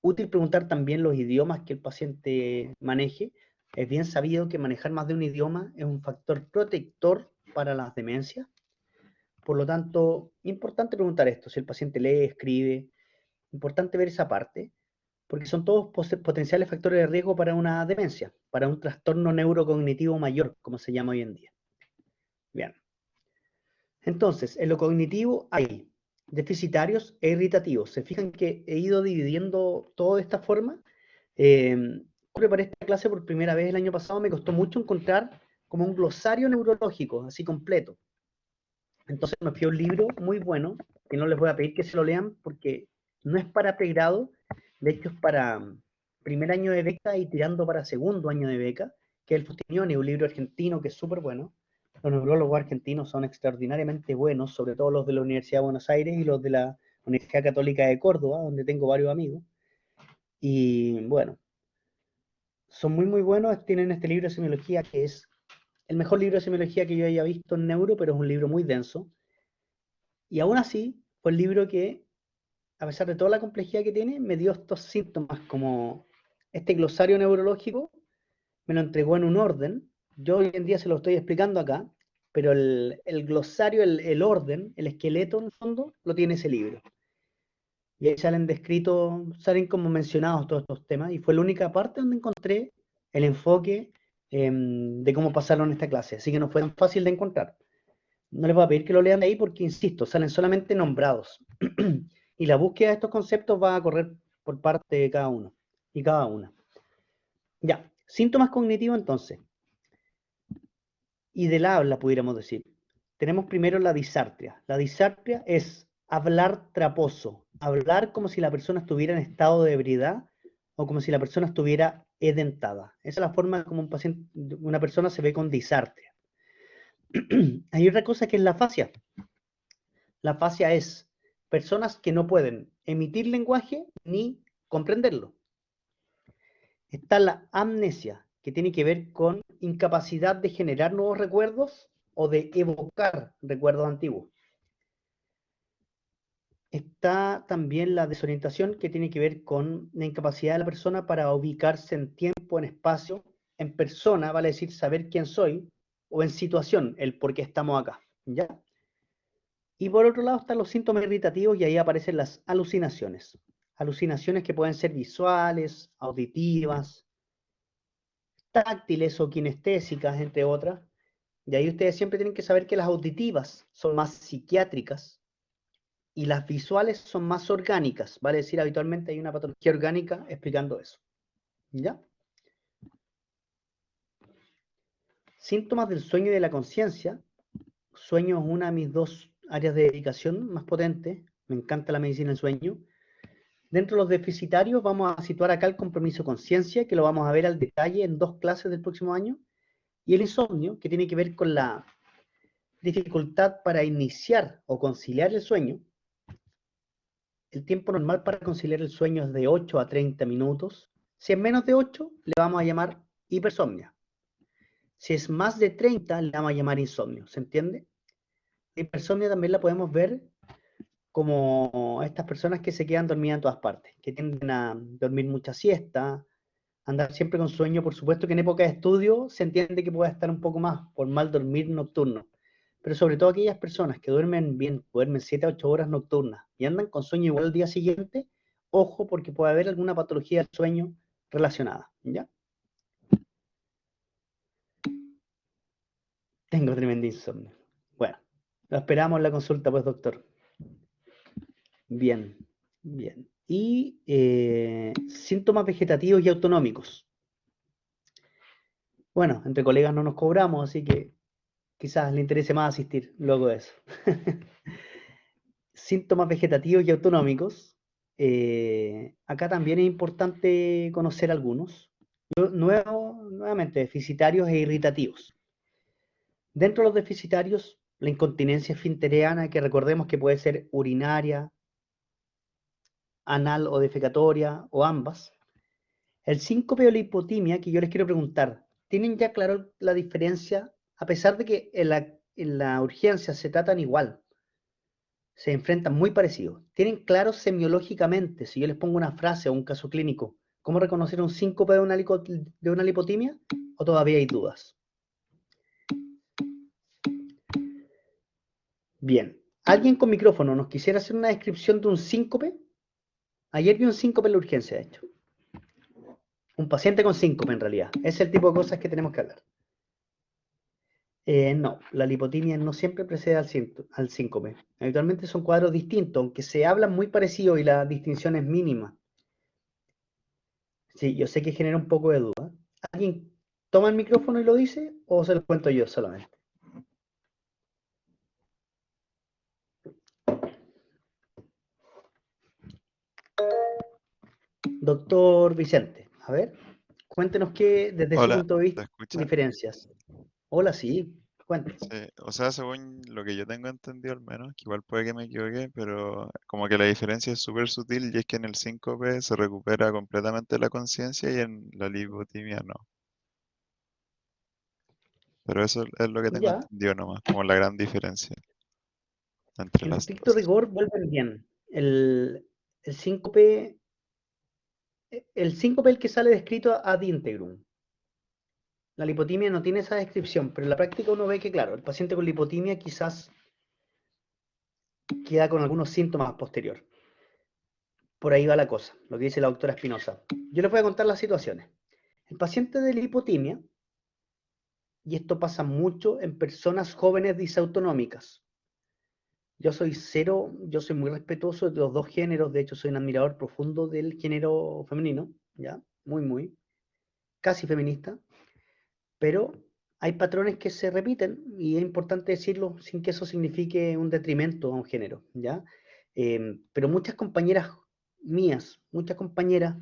Speaker 1: Útil preguntar también los idiomas que el paciente maneje. Es bien sabido que manejar más de un idioma es un factor protector para las demencias. Por lo tanto, importante preguntar esto, si el paciente lee, escribe, importante ver esa parte, porque son todos potenciales factores de riesgo para una demencia, para un trastorno neurocognitivo mayor, como se llama hoy en día. Bien. Entonces, en lo cognitivo hay deficitarios e irritativos. Se fijan que he ido dividiendo todo de esta forma. Preparé esta clase por primera vez el año pasado, me costó mucho encontrar como un glosario neurológico, así completo. Entonces me fui a un libro muy bueno, que no les voy a pedir que se lo lean porque no es para pregrado, de hecho es para primer año de beca y tirando para segundo año de beca, que es el Fustinioni, un libro argentino que es súper bueno. Los neurólogos argentinos son extraordinariamente buenos, sobre todo los de la Universidad de Buenos Aires y los de la Universidad Católica de Córdoba, donde tengo varios amigos. Y bueno, son muy muy buenos, tienen este libro de semiología que es el mejor libro de semiología que yo haya visto en neuro, pero es un libro muy denso. Y aún así, fue el libro que, a pesar de toda la complejidad que tiene, me dio estos síntomas como este glosario neurológico, me lo entregó en un orden. Yo hoy en día se lo estoy explicando acá, pero el glosario, el orden, el esqueleto en el fondo, lo tiene ese libro. Y ahí salen descritos, salen como mencionados todos estos temas, y fue la única parte donde encontré el enfoque de cómo pasaron esta clase, así que no fue tan fácil de encontrar. No les voy a pedir que lo lean de ahí porque, insisto, salen solamente nombrados. Y la búsqueda de estos conceptos va a correr por parte de cada uno y cada una. Ya, síntomas cognitivos entonces. Y del habla, pudiéramos decir. Tenemos primero la disartria. La disartria es hablar traposo, hablar como si la persona estuviera en estado de ebriedad o como si la persona estuviera edentada. Esa es la forma como un paciente, una persona se ve con disartria. Hay otra cosa que es la fascia. La fascia es personas que no pueden emitir lenguaje ni comprenderlo. Está la amnesia, que tiene que ver con incapacidad de generar nuevos recuerdos o de evocar recuerdos antiguos. Está también la desorientación, que tiene que ver con la incapacidad de la persona para ubicarse en tiempo, en espacio, en persona, vale decir saber quién soy, o en situación, el por qué estamos acá, ¿ya? Y por otro lado están los síntomas irritativos y ahí aparecen las alucinaciones. Alucinaciones que pueden ser visuales, auditivas, táctiles o kinestésicas, entre otras. Y ahí ustedes siempre tienen que saber que las auditivas son más psiquiátricas y las visuales son más orgánicas. Vale decir, habitualmente hay una patología orgánica explicando eso. ¿Ya? Síntomas del sueño y de la conciencia. Sueño es una de mis dos áreas de dedicación más potentes. Me encanta la medicina del sueño. Dentro de los deficitarios vamos a situar acá el compromiso conciencia, que lo vamos a ver al detalle en dos clases del próximo año, y el insomnio, que tiene que ver con la dificultad para iniciar o conciliar el sueño. El tiempo normal para conciliar el sueño es de 8 a 30 minutos. Si es menos de 8, le vamos a llamar hipersomnia. Si es más de 30, le vamos a llamar insomnio. ¿Se entiende? La hipersomnia también la podemos ver como estas personas que se quedan dormidas en todas partes, que tienden a dormir mucha siesta, andar siempre con sueño. Por supuesto que en época de estudio se entiende que pueda estar un poco más por mal dormir nocturno, pero sobre todo aquellas personas que duermen bien, duermen 7 a 8 horas nocturnas y andan con sueño igual al día siguiente, ojo porque puede haber alguna patología del sueño relacionada, ¿ya? Tengo tremendo insomnio. Bueno, lo esperamos en la consulta, pues, doctor. Bien, bien. Y síntomas vegetativos y autonómicos. Bueno, entre colegas no nos cobramos, así que quizás le interese más asistir luego de eso. Síntomas vegetativos y autonómicos. Acá también es importante conocer algunos. Nuevamente, deficitarios e irritativos. Dentro de los deficitarios, la incontinencia esfintereana, que recordemos que puede ser urinaria, anal o defecatoria, o ambas. El síncope o la hipotimia, que yo les quiero preguntar, ¿tienen ya claro la diferencia? A pesar de que en la urgencia se tratan igual, se enfrentan muy parecidos. ¿Tienen claro semiológicamente, si yo les pongo una frase o un caso clínico, cómo reconocer un síncope de una lipotimia? ¿O todavía hay dudas? Bien. ¿Alguien con micrófono nos quisiera hacer una descripción de un síncope? Ayer vi un síncope en la urgencia, de hecho. Un paciente con síncope, en realidad. Es el tipo de cosas que tenemos que hablar. No, la lipotimia no siempre precede al síncope. Habitualmente son cuadros distintos, aunque se hablan muy parecidos y la distinción es mínima. Sí, yo sé que genera un poco de duda. ¿Alguien toma el micrófono y lo dice o se lo cuento yo solamente? Doctor Vicente, a ver, cuéntenos qué, desde su
Speaker 3: Hola,
Speaker 1: punto de
Speaker 3: ¿te
Speaker 1: vista,
Speaker 3: escuchan?
Speaker 1: diferencias. Hola, sí, cuente.
Speaker 3: Sí, o sea, según lo que yo tengo entendido al menos, que igual puede que me equivoque, pero como que la diferencia es súper sutil y es que en el síncope se recupera completamente la conciencia y en la lipotimia no. Pero eso es lo que tengo
Speaker 1: Ya,
Speaker 3: entendido nomás, como la gran diferencia entre
Speaker 1: en
Speaker 3: las
Speaker 1: estricto
Speaker 3: dos.
Speaker 1: rigor vuelven bien. El síncope, el síncope es el que sale descrito ad integrum. La lipotimia no tiene esa descripción, pero en la práctica uno ve que, claro, el paciente con lipotimia quizás queda con algunos síntomas posterior. Por ahí va la cosa, lo que dice la doctora Espinosa. Yo les voy a contar las situaciones. El paciente de lipotimia, y esto pasa mucho en personas jóvenes disautonómicas. Yo soy muy respetuoso de los dos géneros, de hecho soy un admirador profundo del género femenino, ¿ya? Muy, muy, casi feminista, pero hay patrones que se repiten y es importante decirlo sin que eso signifique un detrimento a un género, ¿ya? Pero muchas compañeras mías, muchas compañeras,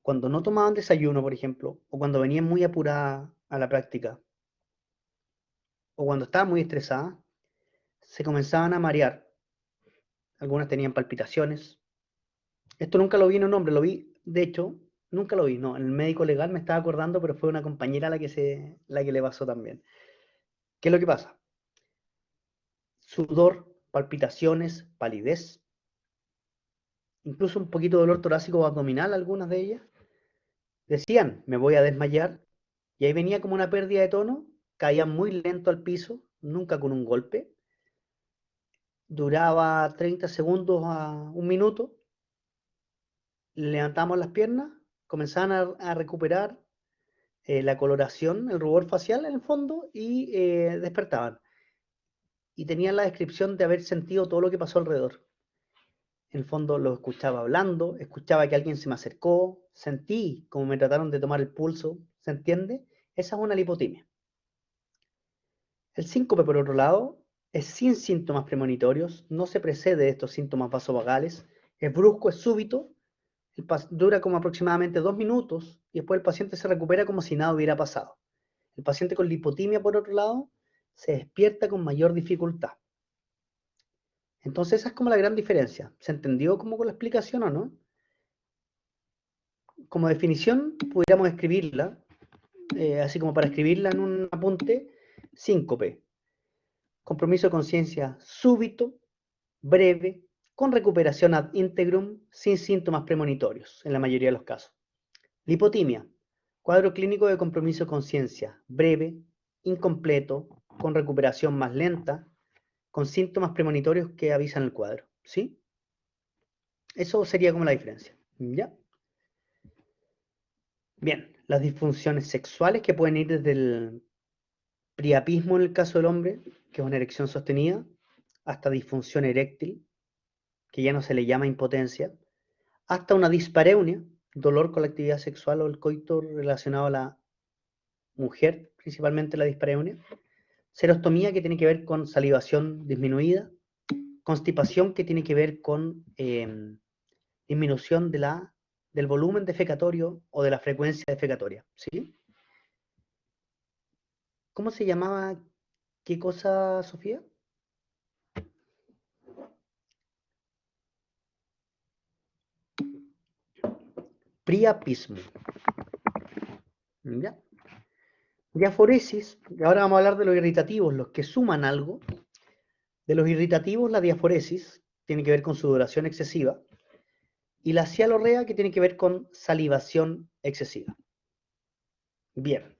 Speaker 1: cuando no tomaban desayuno, por ejemplo, o cuando venían muy apuradas a la práctica, o cuando estaban muy estresadas, se comenzaban a marear. Algunas tenían palpitaciones. Esto nunca lo vi en un hombre, lo vi, de hecho, nunca lo vi, no, en el médico legal me estaba acordando, pero fue una compañera la que le pasó también. ¿Qué es lo que pasa? Sudor, palpitaciones, palidez, incluso un poquito de dolor torácico o abdominal, algunas de ellas. Decían, me voy a desmayar, y ahí venía como una pérdida de tono, caían muy lento al piso, nunca con un golpe, duraba 30 segundos a un minuto, levantamos las piernas, comenzaban a recuperar la coloración, el rubor facial en el fondo, y despertaban. Y tenían la descripción de haber sentido todo lo que pasó alrededor. En el fondo lo escuchaba hablando, escuchaba que alguien se me acercó, sentí como me trataron de tomar el pulso, ¿se entiende? Esa es una lipotimia. El síncope, por otro lado, es sin síntomas premonitorios, no se precede de estos síntomas vasovagales, es brusco, es súbito, dura como aproximadamente 2 minutos y después el paciente se recupera como si nada hubiera pasado. El paciente con lipotimia, por otro lado, se despierta con mayor dificultad. Entonces esa es como la gran diferencia. ¿Se entendió como con la explicación o no? Como definición, pudiéramos escribirla, así como para escribirla en un apunte, síncope. Compromiso de conciencia súbito, breve, con recuperación ad integrum, sin síntomas premonitorios, en la mayoría de los casos. Lipotimia, cuadro clínico de compromiso de conciencia, breve, incompleto, con recuperación más lenta, con síntomas premonitorios que avisan el cuadro. ¿Sí? Eso sería como la diferencia. ¿Ya? Bien, las disfunciones sexuales que pueden ir desde el priapismo en el caso del hombre, que es una erección sostenida, hasta disfunción eréctil, que ya no se le llama impotencia, hasta una dispareunia, dolor con la actividad sexual o el coito relacionado a la mujer, principalmente la dispareunia, serostomía, que tiene que ver con salivación disminuida, constipación, que tiene que ver con disminución del volumen defecatorio o de la frecuencia defecatoria, ¿sí? ¿Cómo se llamaba qué cosa, Sofía? Priapismo. ¿Ya? Diaforesis, y ahora vamos a hablar de los irritativos, los que suman algo. De los irritativos, la diaforesis tiene que ver con su duración excesiva, y la cialorrea, que tiene que ver con salivación excesiva. Bien,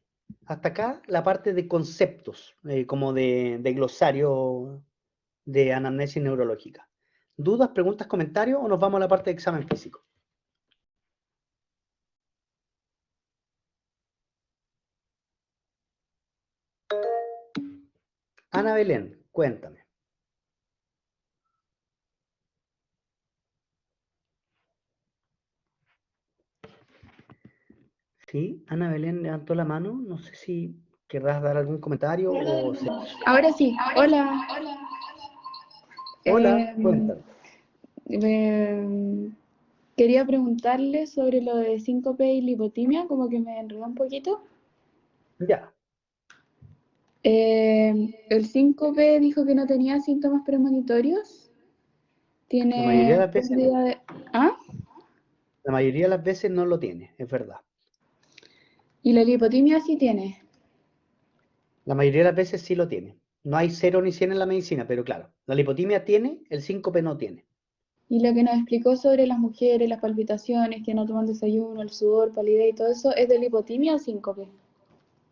Speaker 1: hasta acá la parte de conceptos, como de glosario de anamnesis neurológica. ¿Dudas, preguntas, comentarios o nos vamos a la parte de examen físico? Ana Belén, cuéntame. Sí, Ana Belén levantó la mano, no sé si querrás dar algún comentario o...
Speaker 4: Ahora sí, hola.
Speaker 1: Hola,
Speaker 4: Em,
Speaker 1: cuéntame.
Speaker 4: Quería preguntarle sobre lo de síncope y lipotimia, como que me enredó un poquito.
Speaker 1: Ya,
Speaker 4: El síncope dijo que no tenía síntomas premonitorios.
Speaker 1: la mayoría de
Speaker 4: Tiene
Speaker 1: las veces no.
Speaker 4: pérdida de... ¿Ah?
Speaker 1: La mayoría de las veces no lo tiene, es verdad.
Speaker 4: Y la lipotimia sí tiene.
Speaker 1: La mayoría de las veces sí lo tiene. No hay 0 ni 100 en la medicina, pero claro, la lipotimia tiene, el síncope no tiene.
Speaker 4: Y lo que nos explicó sobre las mujeres, las palpitaciones, que no toman desayuno, el sudor, palidez y todo eso, ¿es de lipotimia o síncope?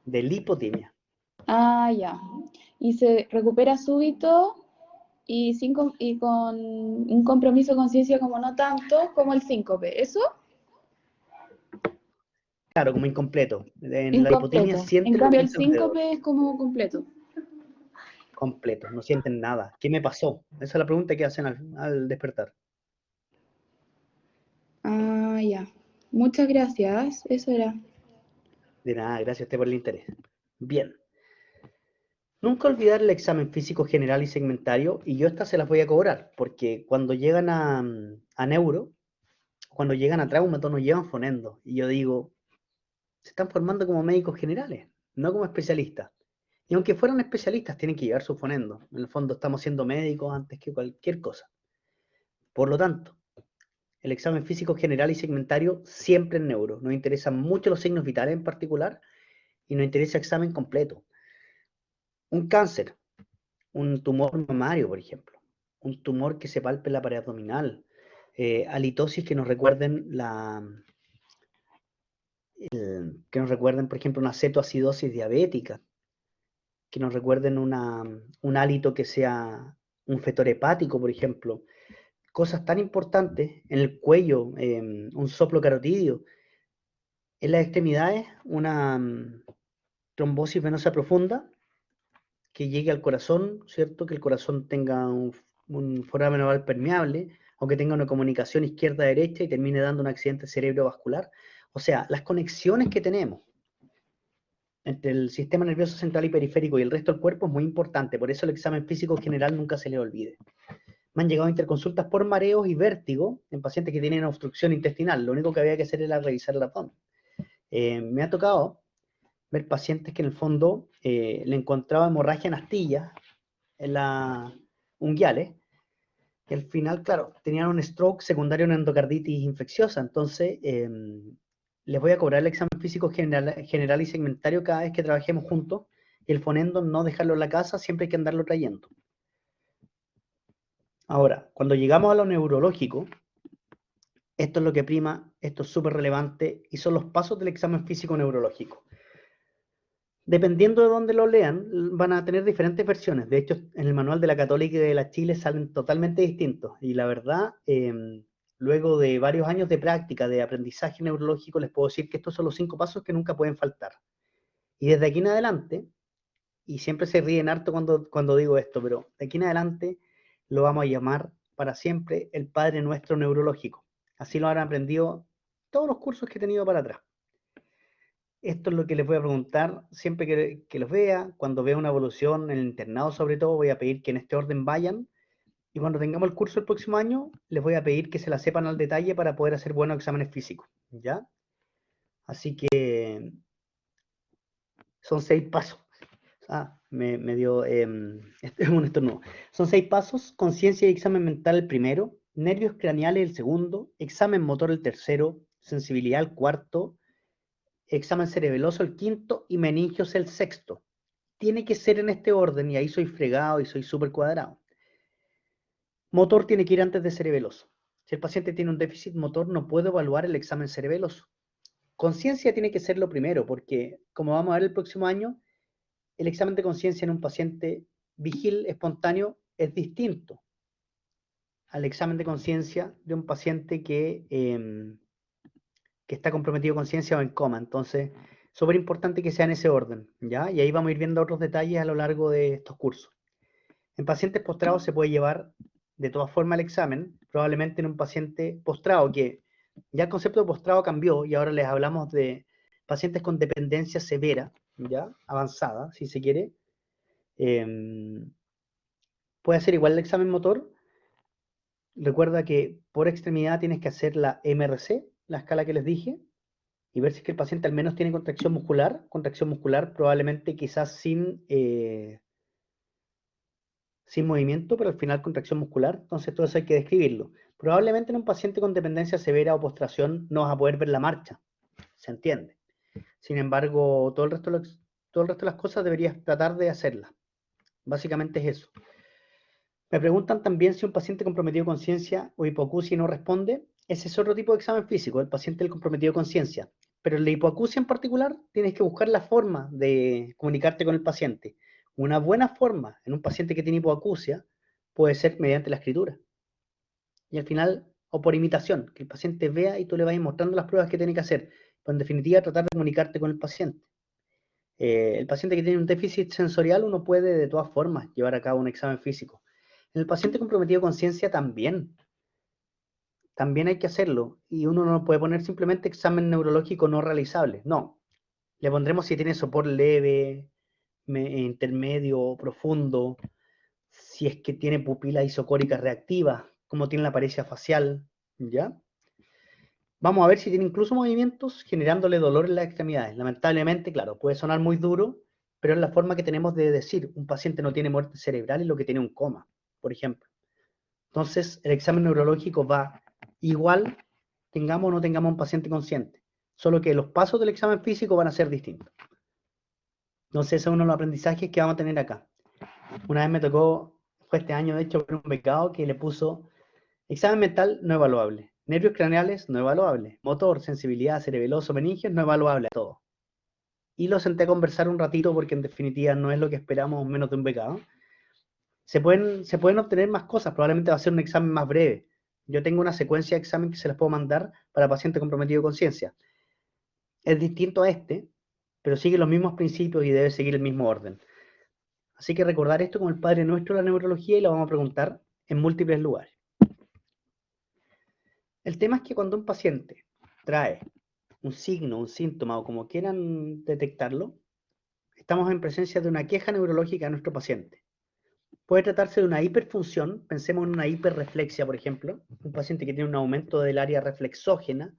Speaker 1: De lipotimia.
Speaker 4: Ah, ya. Y se recupera súbito y, y con un compromiso de conciencia como no tanto como el síncope. ¿Eso?
Speaker 1: Claro, como incompleto. En la lipotimia
Speaker 4: Incompleto. En
Speaker 1: sienten los
Speaker 4: cambio, el
Speaker 1: movimientos de dedo.
Speaker 4: síncope es como completo.
Speaker 1: Completo, no sienten nada. ¿Qué me pasó? Esa es la pregunta que hacen al despertar.
Speaker 4: Ah, ya. Muchas gracias. Eso era.
Speaker 1: De nada, gracias a usted por el interés. Bien. Nunca olvidar el examen físico general y segmentario, y yo estas se las voy a cobrar, porque cuando llegan a neuro, cuando llegan a traumato, nos llevan fonendo. Y yo digo, se están formando como médicos generales, no como especialistas. Y aunque fueran especialistas, tienen que llevar su fonendo. En el fondo estamos siendo médicos antes que cualquier cosa. Por lo tanto, el examen físico general y segmentario siempre en neuro. Nos interesan mucho los signos vitales en particular y nos interesa examen completo. Un cáncer, un tumor mamario, por ejemplo, un tumor que se palpe en la pared abdominal, halitosis que nos recuerden por ejemplo, una cetoacidosis diabética, que nos recuerden un hálito que sea un fetor hepático, por ejemplo. Cosas tan importantes en el cuello, un soplo carotidio. En las extremidades, una trombosis venosa profunda que llegue al corazón, ¿cierto? Que el corazón tenga un foramen oval permeable o que tenga una comunicación izquierda-derecha y termine dando un accidente cerebrovascular. O sea, las conexiones que tenemos entre el sistema nervioso central y periférico y el resto del cuerpo es muy importante, por eso el examen físico general nunca se le olvide. Me han llegado interconsultas por mareos y vértigo en pacientes que tienen obstrucción intestinal, lo único que había que hacer era revisar el abdomen. Me ha tocado ver pacientes que en el fondo le encontraba hemorragia en astillas, en la unguiales, y al final, claro, tenían un stroke secundario a una endocarditis infecciosa, entonces les voy a cobrar el examen físico general y segmentario cada vez que trabajemos juntos, y el fonendo no dejarlo en la casa, siempre hay que andarlo trayendo. Ahora, cuando llegamos a lo neurológico, esto es lo que prima, esto es súper relevante, y son los pasos del examen físico neurológico. Dependiendo de dónde lo lean, van a tener diferentes versiones. De hecho, en el manual de la Católica y de la Chile salen totalmente distintos. Y la verdad, luego de varios años de práctica, de aprendizaje neurológico, les puedo decir que estos son los 5 pasos que nunca pueden faltar. Y desde aquí en adelante, y siempre se ríen harto cuando digo esto, pero de aquí en adelante lo vamos a llamar para siempre el Padre Nuestro neurológico. Así lo han aprendido todos los cursos que he tenido para atrás. Esto es lo que les voy a preguntar siempre que los vea, cuando vea una evolución en el internado sobre todo, voy a pedir que en este orden vayan, y cuando tengamos el curso el próximo año, les voy a pedir que se la sepan al detalle para poder hacer buenos exámenes físicos, ¿ya? Así que son 6 pasos. Me dio un estornudo. Son 6 pasos: conciencia y examen mental el primero, nervios craneales el segundo, examen motor el tercero, sensibilidad el cuarto, examen cerebeloso el quinto y meningios el sexto. Tiene que ser en este orden, y ahí soy fregado y soy súper cuadrado. Motor tiene que ir antes de cerebeloso. Si el paciente tiene un déficit motor, no puedo evaluar el examen cerebeloso. Conciencia tiene que ser lo primero, porque como vamos a ver el próximo año, el examen de conciencia en un paciente vigil espontáneo es distinto al examen de conciencia de un paciente que está comprometido con conciencia o en coma. Entonces, súper importante que sea en ese orden, ¿ya? Y ahí vamos a ir viendo otros detalles a lo largo de estos cursos. En pacientes postrados se puede llevar de todas formas el examen, probablemente en un paciente postrado, que ya el concepto de postrado cambió y ahora les hablamos de pacientes con dependencia severa, ya avanzada, si se quiere. Puede hacer igual el examen motor. Recuerda que por extremidad tienes que hacer la MRC, la escala que les dije, y ver si es que el paciente al menos tiene contracción muscular probablemente quizás sin movimiento, pero al final contracción muscular. Entonces todo eso hay que describirlo. Probablemente en un paciente con dependencia severa o postración no vas a poder ver la marcha, se entiende. Sin embargo, todo el resto de las cosas deberías tratar de hacerlas. Básicamente es eso. Me preguntan también si un paciente comprometido con conciencia o hipoacusia no responde. Ese es otro tipo de examen físico, el paciente del comprometido con conciencia. Pero en la hipoacusia en particular, tienes que buscar la forma de comunicarte con el paciente. Una buena forma en un paciente que tiene hipoacusia puede ser mediante la escritura. Y al final, o por imitación, que el paciente vea y tú le vayas mostrando las pruebas que tiene que hacer. Pero en definitiva, tratar de comunicarte con el paciente. El paciente que tiene un déficit sensorial, uno puede de todas formas llevar a cabo un examen físico. En el paciente comprometido con conciencia también hay que hacerlo, y uno no puede poner simplemente examen neurológico no realizable, no. Le pondremos si tiene sopor leve, intermedio, profundo, si es que tiene pupila isocórica reactiva, cómo tiene la paresia facial, ¿ya? Vamos a ver si tiene incluso movimientos generándole dolor en las extremidades. Lamentablemente, claro, puede sonar muy duro, pero es la forma que tenemos de decir: un paciente no tiene muerte cerebral y lo que tiene un coma, por ejemplo. Entonces, el examen neurológico va igual, tengamos o no tengamos un paciente consciente, solo que los pasos del examen físico van a ser distintos. Entonces, ese es uno de los aprendizajes que vamos a tener acá. Una vez me tocó, fue este año de hecho, ver un becado que le puso examen mental no evaluable, nervios craneales no evaluable, motor, sensibilidad, cerebeloso, meningios no evaluable a todo. Y lo senté a conversar un ratito porque en definitiva no es lo que esperamos menos de un becado. Se pueden obtener más cosas, probablemente va a ser un examen más breve. Yo tengo una secuencia de examen que se las puedo mandar para pacientes comprometidos con conciencia. Es distinto a este, pero sigue los mismos principios y debe seguir el mismo orden. Así que recordar esto como el Padre Nuestro de la neurología, y lo vamos a preguntar en múltiples lugares. El tema es que cuando un paciente trae un signo, un síntoma o como quieran detectarlo, estamos en presencia de una queja neurológica de nuestro paciente. Puede tratarse de una hiperfunción, pensemos en una hiperreflexia, por ejemplo, un paciente que tiene un aumento del área reflexógena,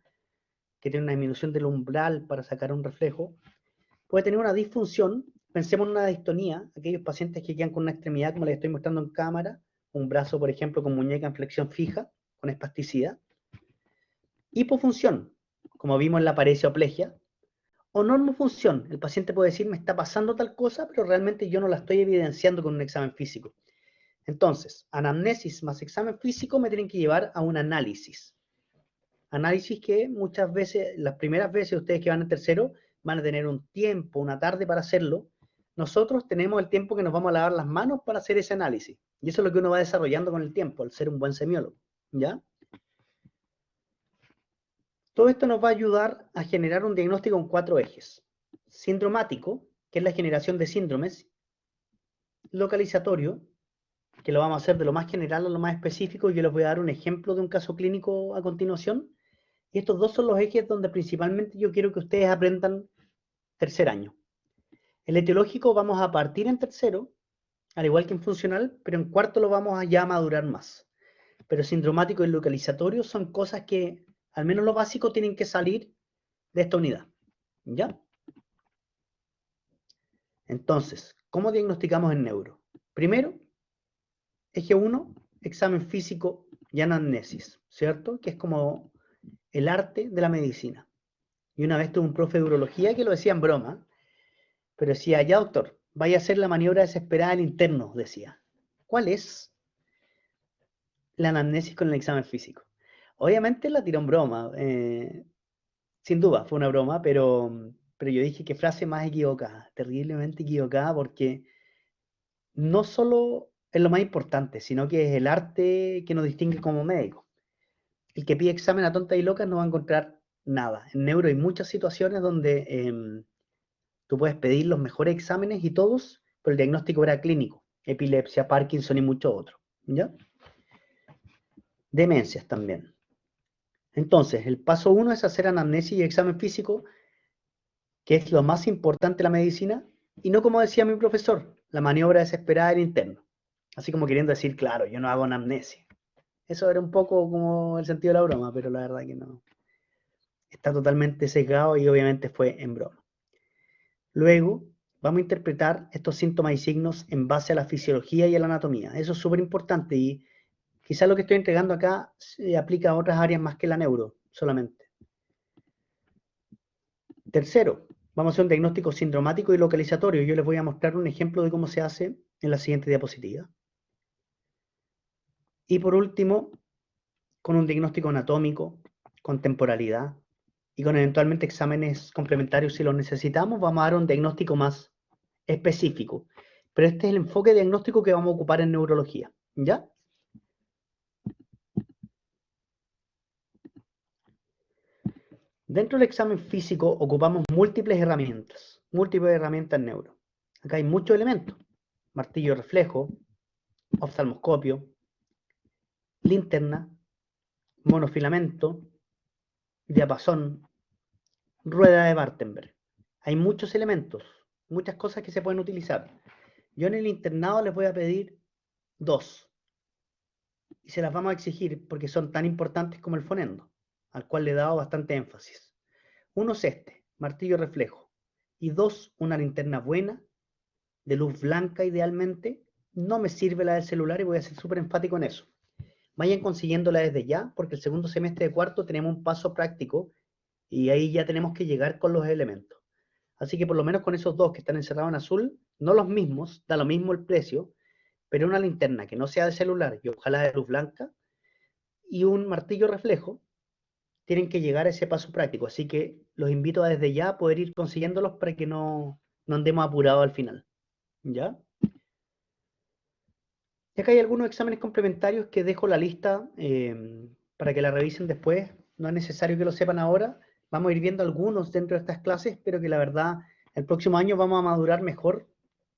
Speaker 1: que tiene una disminución del umbral para sacar un reflejo. Puede tener una disfunción, pensemos en una distonía, aquellos pacientes que quedan con una extremidad, como les estoy mostrando en cámara, un brazo, por ejemplo, con muñeca en flexión fija, con espasticidad. Hipofunción, como vimos en la paresioplegia. O normofunción, el paciente puede decir: me está pasando tal cosa, pero realmente yo no la estoy evidenciando con un examen físico. Entonces, anamnesis más examen físico me tienen que llevar a un análisis. Análisis que muchas veces, las primeras veces ustedes que van en tercero, van a tener un tiempo, una tarde para hacerlo. Nosotros tenemos el tiempo que nos vamos a lavar las manos para hacer ese análisis. Y eso es lo que uno va desarrollando con el tiempo, al ser un buen semiólogo, ¿ya? Todo esto nos va a ayudar a generar un diagnóstico en 4 ejes. Sindromático, que es la generación de síndromes, localizatorio, que lo vamos a hacer de lo más general a lo más específico, y yo les voy a dar un ejemplo de un caso clínico a continuación. Y estos dos son los ejes donde principalmente yo quiero que ustedes aprendan tercer año. El etiológico vamos a partir en tercero, al igual que en funcional, pero en cuarto lo vamos a ya madurar más. Pero sindromático y localizatorio son cosas que, al menos lo básico, tienen que salir de esta unidad. ¿Ya? Entonces, ¿cómo diagnosticamos en neuro? Primero, eje 1, examen físico y anamnesis, ¿cierto? Que es como el arte de la medicina. Y una vez tuve un profe de urología que lo decía en broma, pero decía, ya doctor, vaya a hacer la maniobra desesperada del interno, decía. ¿Cuál es la anamnesis con el examen físico? Obviamente la tiró en broma, sin duda fue una broma, pero yo dije qué frase más equivocada, terriblemente equivocada, porque no solo es lo más importante, sino que es el arte que nos distingue como médicos. El que pide examen a tonta y loca no va a encontrar nada. En neuro hay muchas situaciones donde tú puedes pedir los mejores exámenes y todos, pero el diagnóstico era clínico. Epilepsia, Parkinson y mucho otro. ¿Ya? Demencias también. Entonces, el paso 1 es hacer anamnesis y examen físico, que es lo más importante de la medicina, y no como decía mi profesor, la maniobra desesperada del interno. Así como queriendo decir, claro, yo no hago anamnesis. Eso era un poco como el sentido de la broma, pero la verdad que no. Está totalmente sesgado y obviamente fue en broma. Luego, vamos a interpretar estos síntomas y signos en base a la fisiología y a la anatomía. Eso es súper importante y quizás lo que estoy entregando acá se aplica a otras áreas más que la neuro, solamente. Tercero, vamos a hacer un diagnóstico sindromático y localizatorio. Yo les voy a mostrar un ejemplo de cómo se hace en la siguiente diapositiva. Y por último, con un diagnóstico anatómico, con temporalidad y con eventualmente exámenes complementarios si los necesitamos, vamos a dar un diagnóstico más específico. Pero este es el enfoque diagnóstico que vamos a ocupar en neurología. ¿Ya? Dentro del examen físico ocupamos múltiples herramientas en neuro. Acá hay muchos elementos. Martillo reflejo, oftalmoscopio, linterna, monofilamento, diapasón, rueda de Bartenberg. Hay muchos elementos, muchas cosas que se pueden utilizar. Yo en el internado les voy a pedir dos. Y se las vamos a exigir porque son tan importantes como el fonendo, al cual le he dado bastante énfasis. Uno es este, martillo reflejo. Y dos, una linterna buena, de luz blanca idealmente. No me sirve la del celular y voy a ser súper enfático en eso. Vayan consiguiéndola desde ya, porque el segundo semestre de cuarto tenemos un paso práctico y ahí ya tenemos que llegar con los elementos. Así que por lo menos con esos dos que están encerrados en azul, no los mismos, da lo mismo el precio, pero una linterna que no sea de celular y ojalá de luz blanca y un martillo reflejo, tienen que llegar a ese paso práctico. Así que los invito a desde ya a poder ir consiguiéndolos para que no andemos apurados al final. ¿Ya? Y acá hay algunos exámenes complementarios que dejo la lista para que la revisen después. No es necesario que lo sepan ahora. Vamos a ir viendo algunos dentro de estas clases, pero que la verdad el próximo año vamos a madurar mejor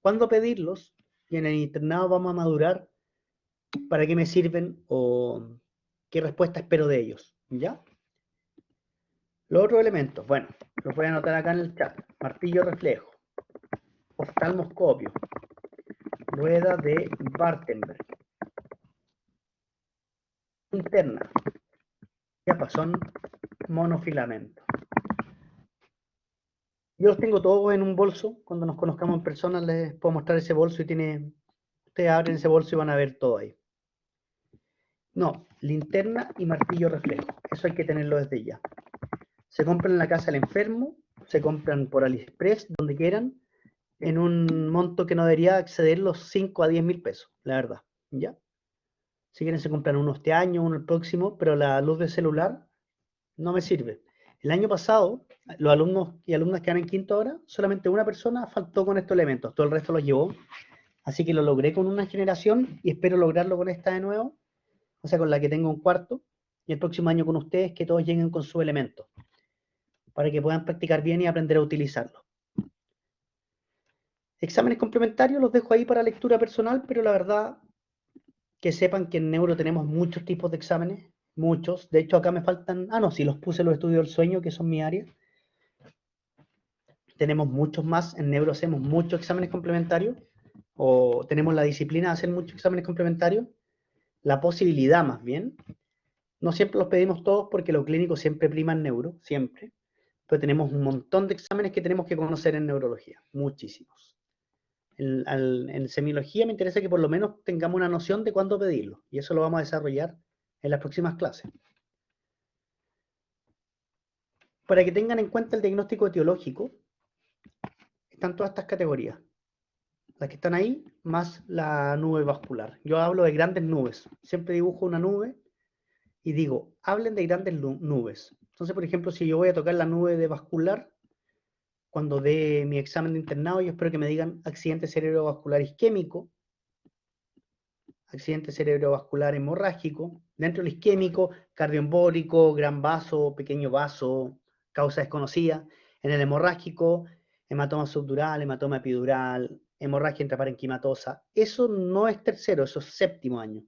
Speaker 1: cuándo pedirlos y en el internado vamos a madurar para qué me sirven o qué respuesta espero de ellos. ¿Ya? Los otros elementos, bueno, los voy a anotar acá en el chat. Martillo reflejo, oftalmoscopio, rueda de Bartenberg, linterna, diapasón, monofilamento. Yo los tengo todos en un bolso. Cuando nos conozcamos en persona les puedo mostrar ese bolso y ustedes abren ese bolso y van a ver todo ahí. No, linterna y martillo reflejo. Eso hay que tenerlo desde ya. Se compran en la casa del enfermo, se compran por AliExpress, donde quieran, en un monto que no debería exceder los 5 a 10 mil pesos, la verdad. ¿Ya? Si quieren se compran uno este año, uno el próximo, pero la luz de celular no me sirve. El año pasado, los alumnos y alumnas que van en quinto ahora, solamente una persona faltó con estos elementos, todo el resto los llevó. Así que lo logré con una generación y espero lograrlo con esta de nuevo, o sea, con la que tengo un cuarto, y el próximo año con ustedes, que todos lleguen con sus elementos, para que puedan practicar bien y aprender a utilizarlo. Exámenes complementarios los dejo ahí para lectura personal, pero la verdad que sepan que en neuro tenemos muchos tipos de exámenes, muchos. De hecho, acá me faltan, no, sí, los puse los estudios del sueño, que son mi área. Tenemos muchos más, en neuro hacemos muchos exámenes complementarios, o tenemos la disciplina de hacer muchos exámenes complementarios, la posibilidad más bien. No siempre los pedimos todos porque lo clínico siempre prima en neuro, siempre. Pero tenemos un montón de exámenes que tenemos que conocer en neurología, muchísimos. En semiología me interesa que por lo menos tengamos una noción de cuándo pedirlo, y eso lo vamos a desarrollar en las próximas clases. Para que tengan en cuenta el diagnóstico etiológico, están todas estas categorías. Las que están ahí, más la nube vascular. Yo hablo de grandes nubes. Siempre dibujo una nube y digo, hablen de grandes nubes. Entonces, por ejemplo, si yo voy a tocar la nube de vascular, cuando dé mi examen de internado, yo espero que me digan accidente cerebrovascular isquémico, accidente cerebrovascular hemorrágico, dentro del isquémico, cardioembólico, gran vaso, pequeño vaso, causa desconocida. En el hemorrágico, hematoma subdural, hematoma epidural, hemorragia intraparenquimatosa. Eso no es tercero, eso es séptimo año.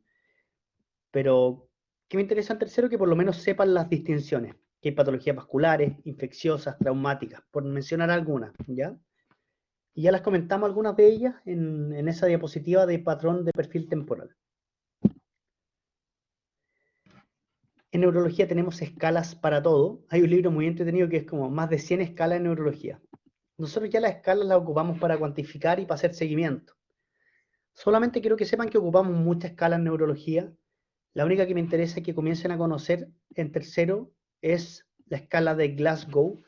Speaker 1: Pero, ¿qué me interesa en tercero? Que por lo menos sepan las distinciones, que hay patologías vasculares, infecciosas, traumáticas, por mencionar algunas, ¿ya? Y ya las comentamos algunas de ellas en esa diapositiva de patrón de perfil temporal. En neurología tenemos escalas para todo. Hay un libro muy entretenido que es como más de 100 escalas en neurología. Nosotros ya las escalas las ocupamos para cuantificar y para hacer seguimiento. Solamente quiero que sepan que ocupamos muchas escalas en neurología. La única que me interesa que comiencen a conocer en tercero es la escala de Glasgow,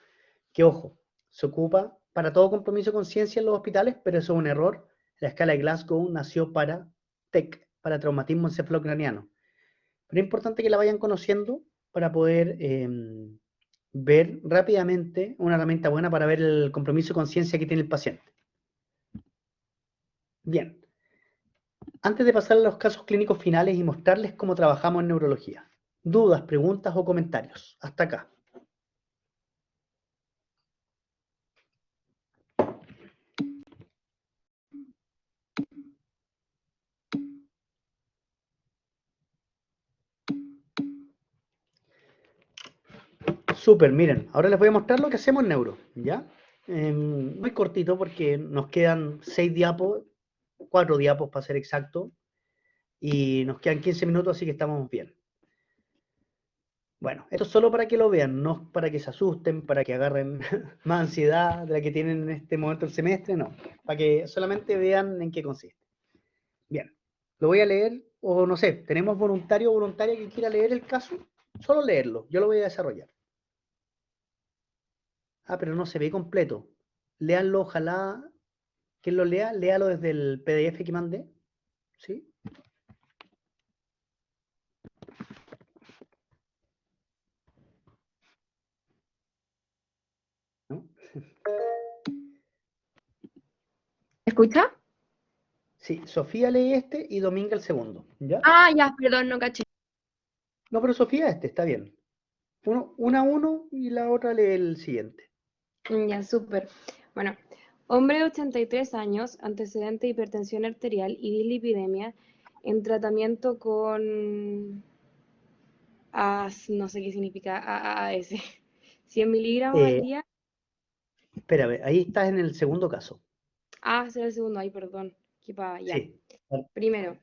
Speaker 1: que ojo, se ocupa para todo compromiso de conciencia en los hospitales, pero eso es un error. La escala de Glasgow nació para TEC, para traumatismo encefalocraniano. Pero es importante que la vayan conociendo para poder ver rápidamente una herramienta buena para ver el compromiso de conciencia que tiene el paciente. Bien, antes de pasar a los casos clínicos finales y mostrarles cómo trabajamos en neurología. ¿Dudas, preguntas o comentarios? Hasta acá. Súper, miren, ahora les voy a mostrar lo que hacemos en neuro, ¿ya? Muy cortito porque nos quedan 6 diapos, 4 diapos para ser exacto, y nos quedan 15 minutos, así que estamos bien. Bueno, esto es solo para que lo vean, no para que se asusten, para que agarren más ansiedad de la que tienen en este momento del semestre, no, para que solamente vean en qué consiste. Bien, lo voy a leer, o no sé, ¿tenemos voluntario o voluntaria que quiera leer el caso? Solo leerlo, yo lo voy a desarrollar. Pero no se ve completo. Léanlo, ojalá, quien lo lea, léalo desde el PDF que mandé, ¿sí? ¿No?
Speaker 5: ¿Escucha?
Speaker 1: Sí, Sofía lee este y Dominga el segundo, ¿ya?
Speaker 5: Ah, ya, perdón, no caché.
Speaker 1: No, pero Sofía este, está bien. Una a uno y la otra lee el siguiente.
Speaker 5: Ya, súper. Bueno, hombre de 83 años, antecedente de hipertensión arterial y dislipidemia, en tratamiento con no sé qué significa AAS. 100 miligramos al día.
Speaker 1: Espérame, ahí estás en el segundo caso.
Speaker 5: Será el segundo, ay, perdón. Ya.
Speaker 1: Sí.
Speaker 5: Primero,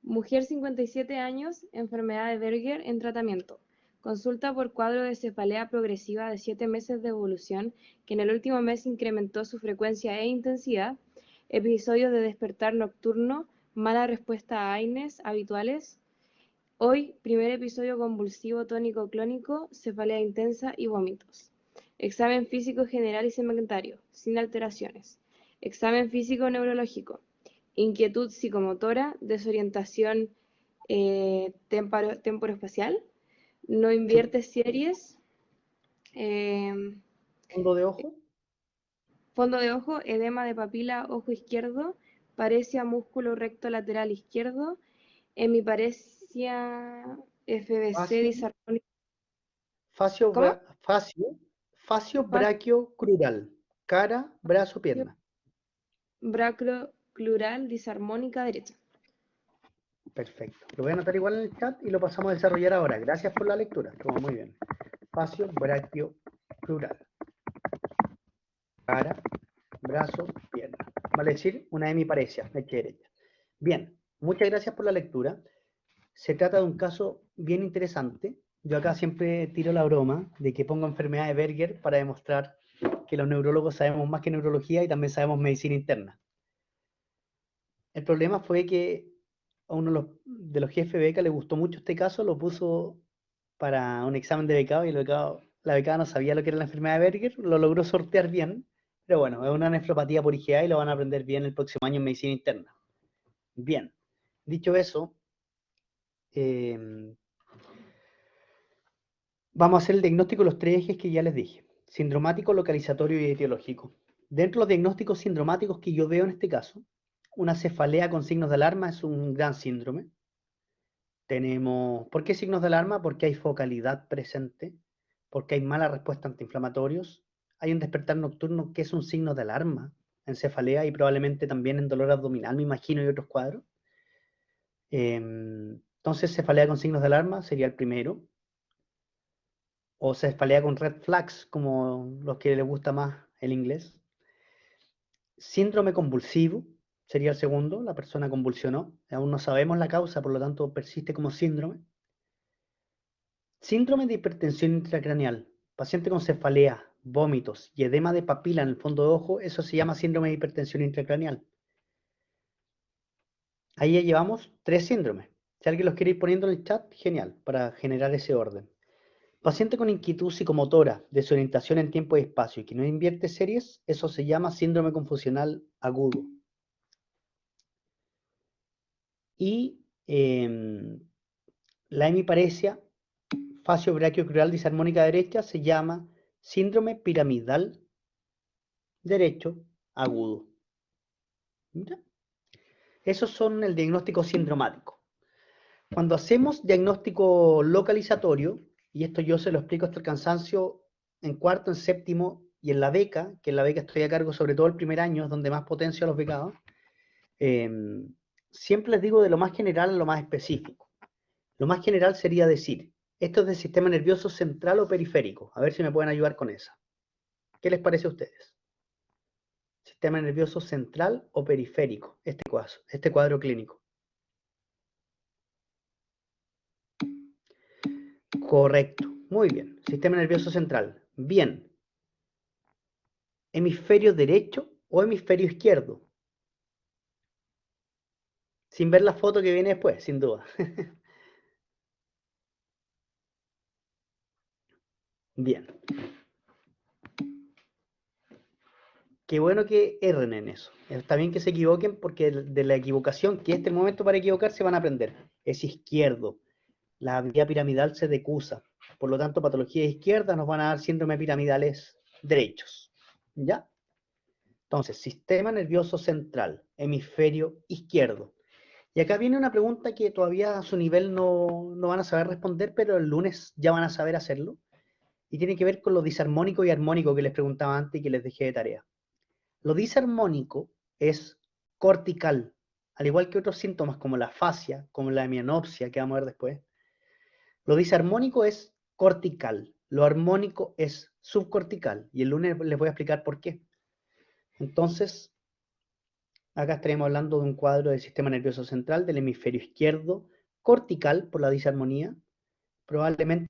Speaker 5: mujer 57 años, enfermedad de Berger en tratamiento. Consulta por cuadro de cefalea progresiva de 7 meses de evolución, que en el último mes incrementó su frecuencia e intensidad. Episodios de despertar nocturno, mala respuesta a AINES habituales. Hoy, primer episodio convulsivo tónico clónico, cefalea intensa y vómitos. Examen físico general y segmentario, sin alteraciones. Examen físico neurológico. Inquietud psicomotora, desorientación temporoespacial. No invierte series.
Speaker 1: ¿Fondo de ojo?
Speaker 5: Fondo de ojo, edema de papila ojo izquierdo, paresia músculo recto lateral izquierdo, hemiparesia FBC disarmónica. ¿Cómo?
Speaker 1: Facio braquio crural. Cara, brazo, pierna.
Speaker 5: brachio-pleural disarmónica derecha.
Speaker 1: Perfecto. Lo voy a anotar igual en el chat y lo pasamos a desarrollar ahora. Gracias por la lectura. Estuvo muy bien. Fascio brachioplural. Cara, brazo, pierna. Vale decir, una hemiparesia, mecha derecha. Bien, muchas gracias por la lectura. Se trata de un caso bien interesante. Yo acá siempre tiro la broma de que pongo enfermedad de Berger para demostrar que los neurólogos sabemos más que neurología y también sabemos medicina interna. El problema fue que a uno de los jefes de beca le gustó mucho este caso, lo puso para un examen de becado y la becada no sabía lo que era la enfermedad de Berger, lo logró sortear bien, pero bueno, es una nefropatía por IgA y lo van a aprender bien el próximo año en medicina interna. Bien, dicho eso, vamos a hacer el diagnóstico de los tres ejes que ya les dije: sindromático, localizatorio y etiológico. Dentro de los diagnósticos sindromáticos que yo veo en este caso, una cefalea con signos de alarma es un gran síndrome. ¿Por qué signos de alarma? Porque hay focalidad presente, porque hay mala respuesta a antiinflamatorios, hay un despertar nocturno que es un signo de alarma en cefalea y probablemente también en dolor abdominal, me imagino, y otros cuadros. Entonces, cefalea con signos de alarma sería el primero, o cefalea con red flags, como los que les gusta más el inglés. Síndrome convulsivo sería el segundo, la persona convulsionó, aún no sabemos la causa, por lo tanto persiste como síndrome. Síndrome de hipertensión intracraneal, paciente con cefalea, vómitos y edema de papila en el fondo de ojo, eso se llama síndrome de hipertensión intracraneal. Ahí ya llevamos 3 síndromes. Si alguien los quiere ir poniendo en el chat, genial, para generar ese orden. Paciente con inquietud psicomotora, desorientación en tiempo y espacio y que no invierte series, eso se llama síndrome confusional agudo. Y la hemiparesia facio-brachiocrural disarmónica derecha se llama síndrome piramidal derecho agudo. ¿Ya? Esos son el diagnóstico sindromático. Cuando hacemos diagnóstico localizatorio, y esto yo se lo explico hasta el cansancio en cuarto, en séptimo y en la beca, que en la beca estoy a cargo sobre todo el primer año, es donde más potencio a los becados, siempre les digo de lo más general a lo más específico. Lo más general sería decir, esto es del sistema nervioso central o periférico. A ver si me pueden ayudar con esa. ¿Qué les parece a ustedes? Sistema nervioso central o periférico, este cuadro clínico. Correcto, muy bien. Sistema nervioso central. Bien. ¿Hemisferio derecho o hemisferio izquierdo? Sin ver la foto que viene después, sin duda. Bien. Qué bueno que erren en eso. Está bien que se equivoquen porque de la equivocación, que este es el momento para equivocarse, van a aprender. Es izquierdo. La vía piramidal se decusa. Por lo tanto, patologías izquierdas nos van a dar síndrome piramidales derechos. ¿Ya? Entonces, sistema nervioso central, hemisferio izquierdo. Y acá viene una pregunta que todavía a su nivel no van a saber responder, pero el lunes ya van a saber hacerlo. Y tiene que ver con lo disarmónico y armónico que les preguntaba antes y que les dejé de tarea. Lo disarmónico es cortical, al igual que otros síntomas como la fascia, como la hemianopsia, que vamos a ver después. Lo disarmónico es cortical, lo armónico es subcortical, y el lunes les voy a explicar por qué. Entonces, acá estaremos hablando de un cuadro del sistema nervioso central del hemisferio izquierdo, cortical por la disarmonía, probablemente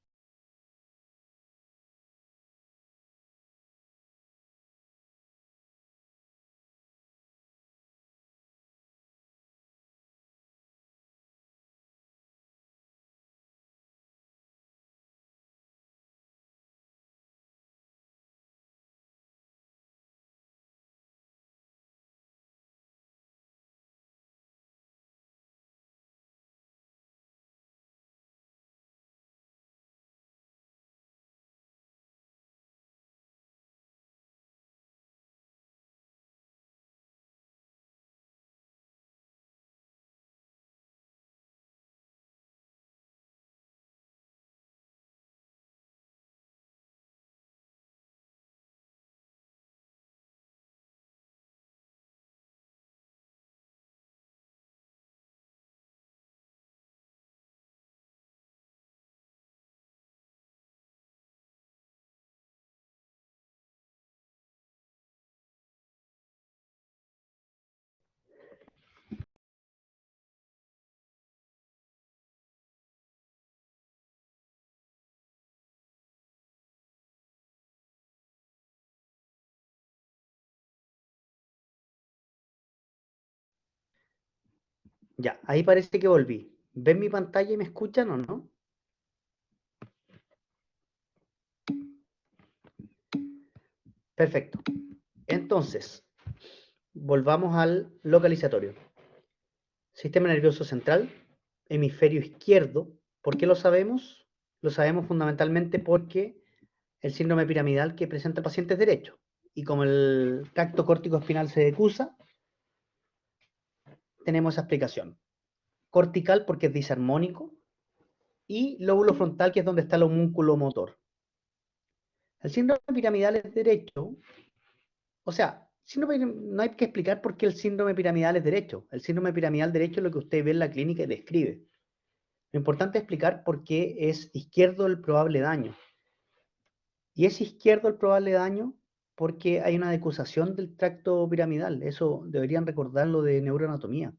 Speaker 1: Ya, ahí parece que volví. ¿Ven mi pantalla y me escuchan o no? Perfecto. Entonces, volvamos al localizatorio. Sistema nervioso central, hemisferio izquierdo. ¿Por qué lo sabemos? Lo sabemos fundamentalmente porque el síndrome piramidal que presenta el paciente es derecho. Y como el tracto córtico espinal se decusa, tenemos esa explicación. Cortical porque es disarmónico y lóbulo frontal que es donde está el homúnculo motor. El síndrome piramidal es derecho, o sea, no hay que explicar por qué el síndrome piramidal es derecho. El síndrome piramidal derecho es lo que usted ve en la clínica y describe. Lo importante es explicar por qué es izquierdo el probable daño. Y es izquierdo el probable daño porque hay una decusación del tracto piramidal. Eso deberían recordarlo de neuroanatomía.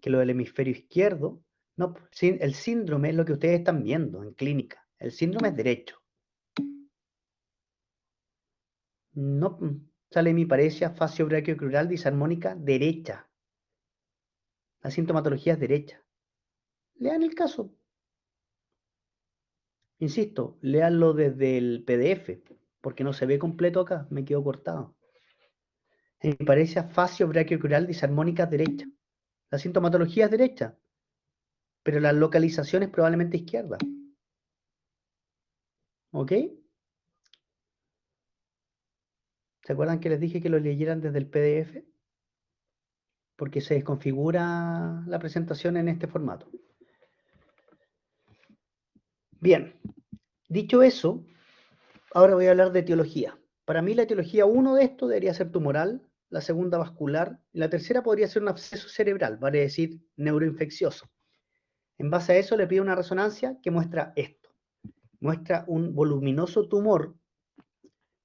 Speaker 1: Que lo del hemisferio izquierdo, no, el síndrome es lo que ustedes están viendo en clínica. El síndrome es derecho. No, sale hemiparesia facio-brachiocrural disarmónica derecha. La sintomatología es derecha. Lean el caso. Insisto, léanlo desde el PDF, porque no se ve completo acá, me quedo cortado. Hemiparesia facio-brachiocrural disarmónica derecha. La sintomatología es derecha, pero la localización es probablemente izquierda. ¿Ok? ¿Se acuerdan que les dije que lo leyeran desde el PDF? Porque se desconfigura la presentación en este formato. Bien, dicho eso, ahora voy a hablar de etiología. Para mí la etiología 1 de esto debería ser tumoral, la segunda vascular, y la tercera podría ser un absceso cerebral, vale decir neuroinfeccioso. En base a eso le pido una resonancia que muestra esto. Muestra un voluminoso tumor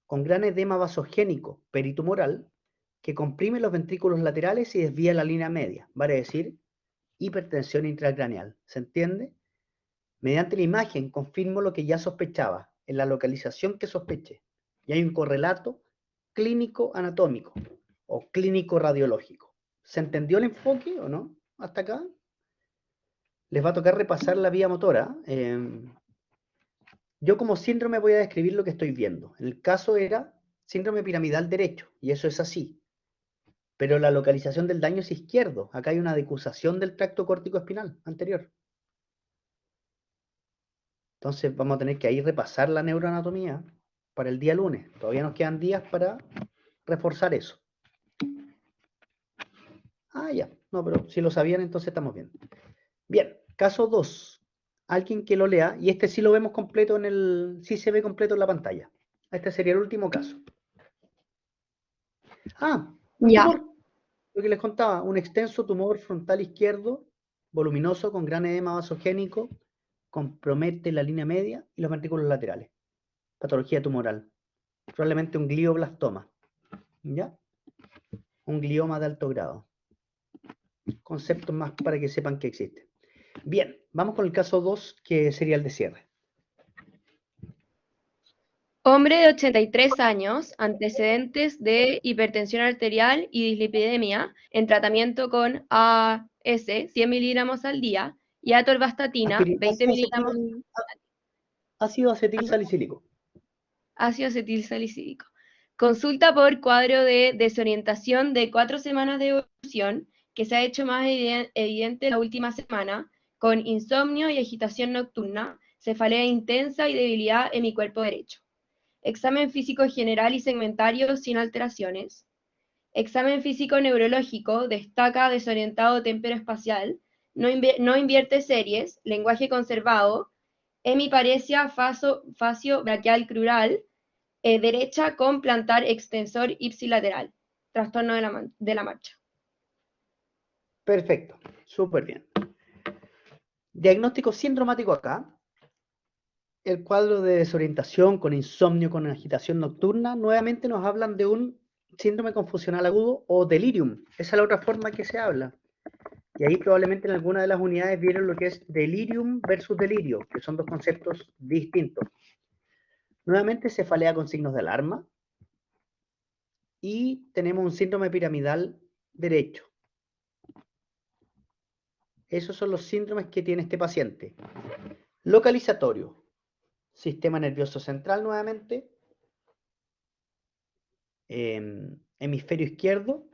Speaker 1: con gran edema vasogénico peritumoral que comprime los ventrículos laterales y desvía la línea media, vale decir hipertensión intracraneal. ¿Se entiende? Mediante la imagen confirmo lo que ya sospechaba, en la localización que sospeché. Y hay un correlato clínico anatómico o clínico radiológico. ¿Se entendió el enfoque o no? ¿Hasta acá? Les va a tocar repasar la vía motora. Yo como síndrome voy a describir lo que estoy viendo. El caso era síndrome piramidal derecho, y eso es así. Pero la localización del daño es izquierdo. Acá hay una decusación del tracto córtico espinal anterior. Entonces vamos a tener que ahí repasar la neuroanatomía para el día lunes. Todavía nos quedan días para reforzar eso. Ah, ya. No, pero si lo sabían, entonces estamos bien. Bien, caso 2. Alguien que lo lea, y este sí lo vemos completo en el... sí se ve completo en la pantalla. Este sería el último caso. Ah,
Speaker 5: Ya.
Speaker 1: tumor. Lo que les contaba, un extenso tumor frontal izquierdo, voluminoso, con gran edema vasogénico, compromete la línea media y los ventrículos laterales. Patología tumoral. Probablemente un glioblastoma. ¿Ya? Un glioma de alto grado. Conceptos más para que sepan que existe. Bien, vamos con el caso 2, que sería el de cierre.
Speaker 5: Hombre de 83 años, antecedentes de hipertensión arterial y dislipidemia, en tratamiento con AS 100 miligramos al día y atorvastatina 20 miligramos
Speaker 1: Ácido acetil salicílico.
Speaker 5: ácido acetil salicílico. Consulta por cuadro de desorientación de 4 semanas de evolución, que se ha hecho más evidente la última semana, con insomnio y agitación nocturna, cefalea intensa y debilidad en mi cuerpo derecho. Examen físico general y segmentario sin alteraciones. Examen físico neurológico, destaca desorientado temporoespacial, no invierte series, lenguaje conservado, hemiparesia facio-braquial crural, derecha con plantar extensor ipsilateral, trastorno de la marcha.
Speaker 1: Perfecto, súper bien. Diagnóstico sindromático acá. El cuadro de desorientación con insomnio, con agitación nocturna, nuevamente nos hablan de un síndrome confusional agudo o delirium. Esa es la otra forma que se habla. Y ahí probablemente en alguna de las unidades vieron lo que es delirium versus delirio, que son dos conceptos distintos. Nuevamente cefalea con signos de alarma. Y tenemos un síndrome piramidal derecho. Esos son los síndromes que tiene este paciente. Localizatorio, sistema nervioso central nuevamente, hemisferio izquierdo,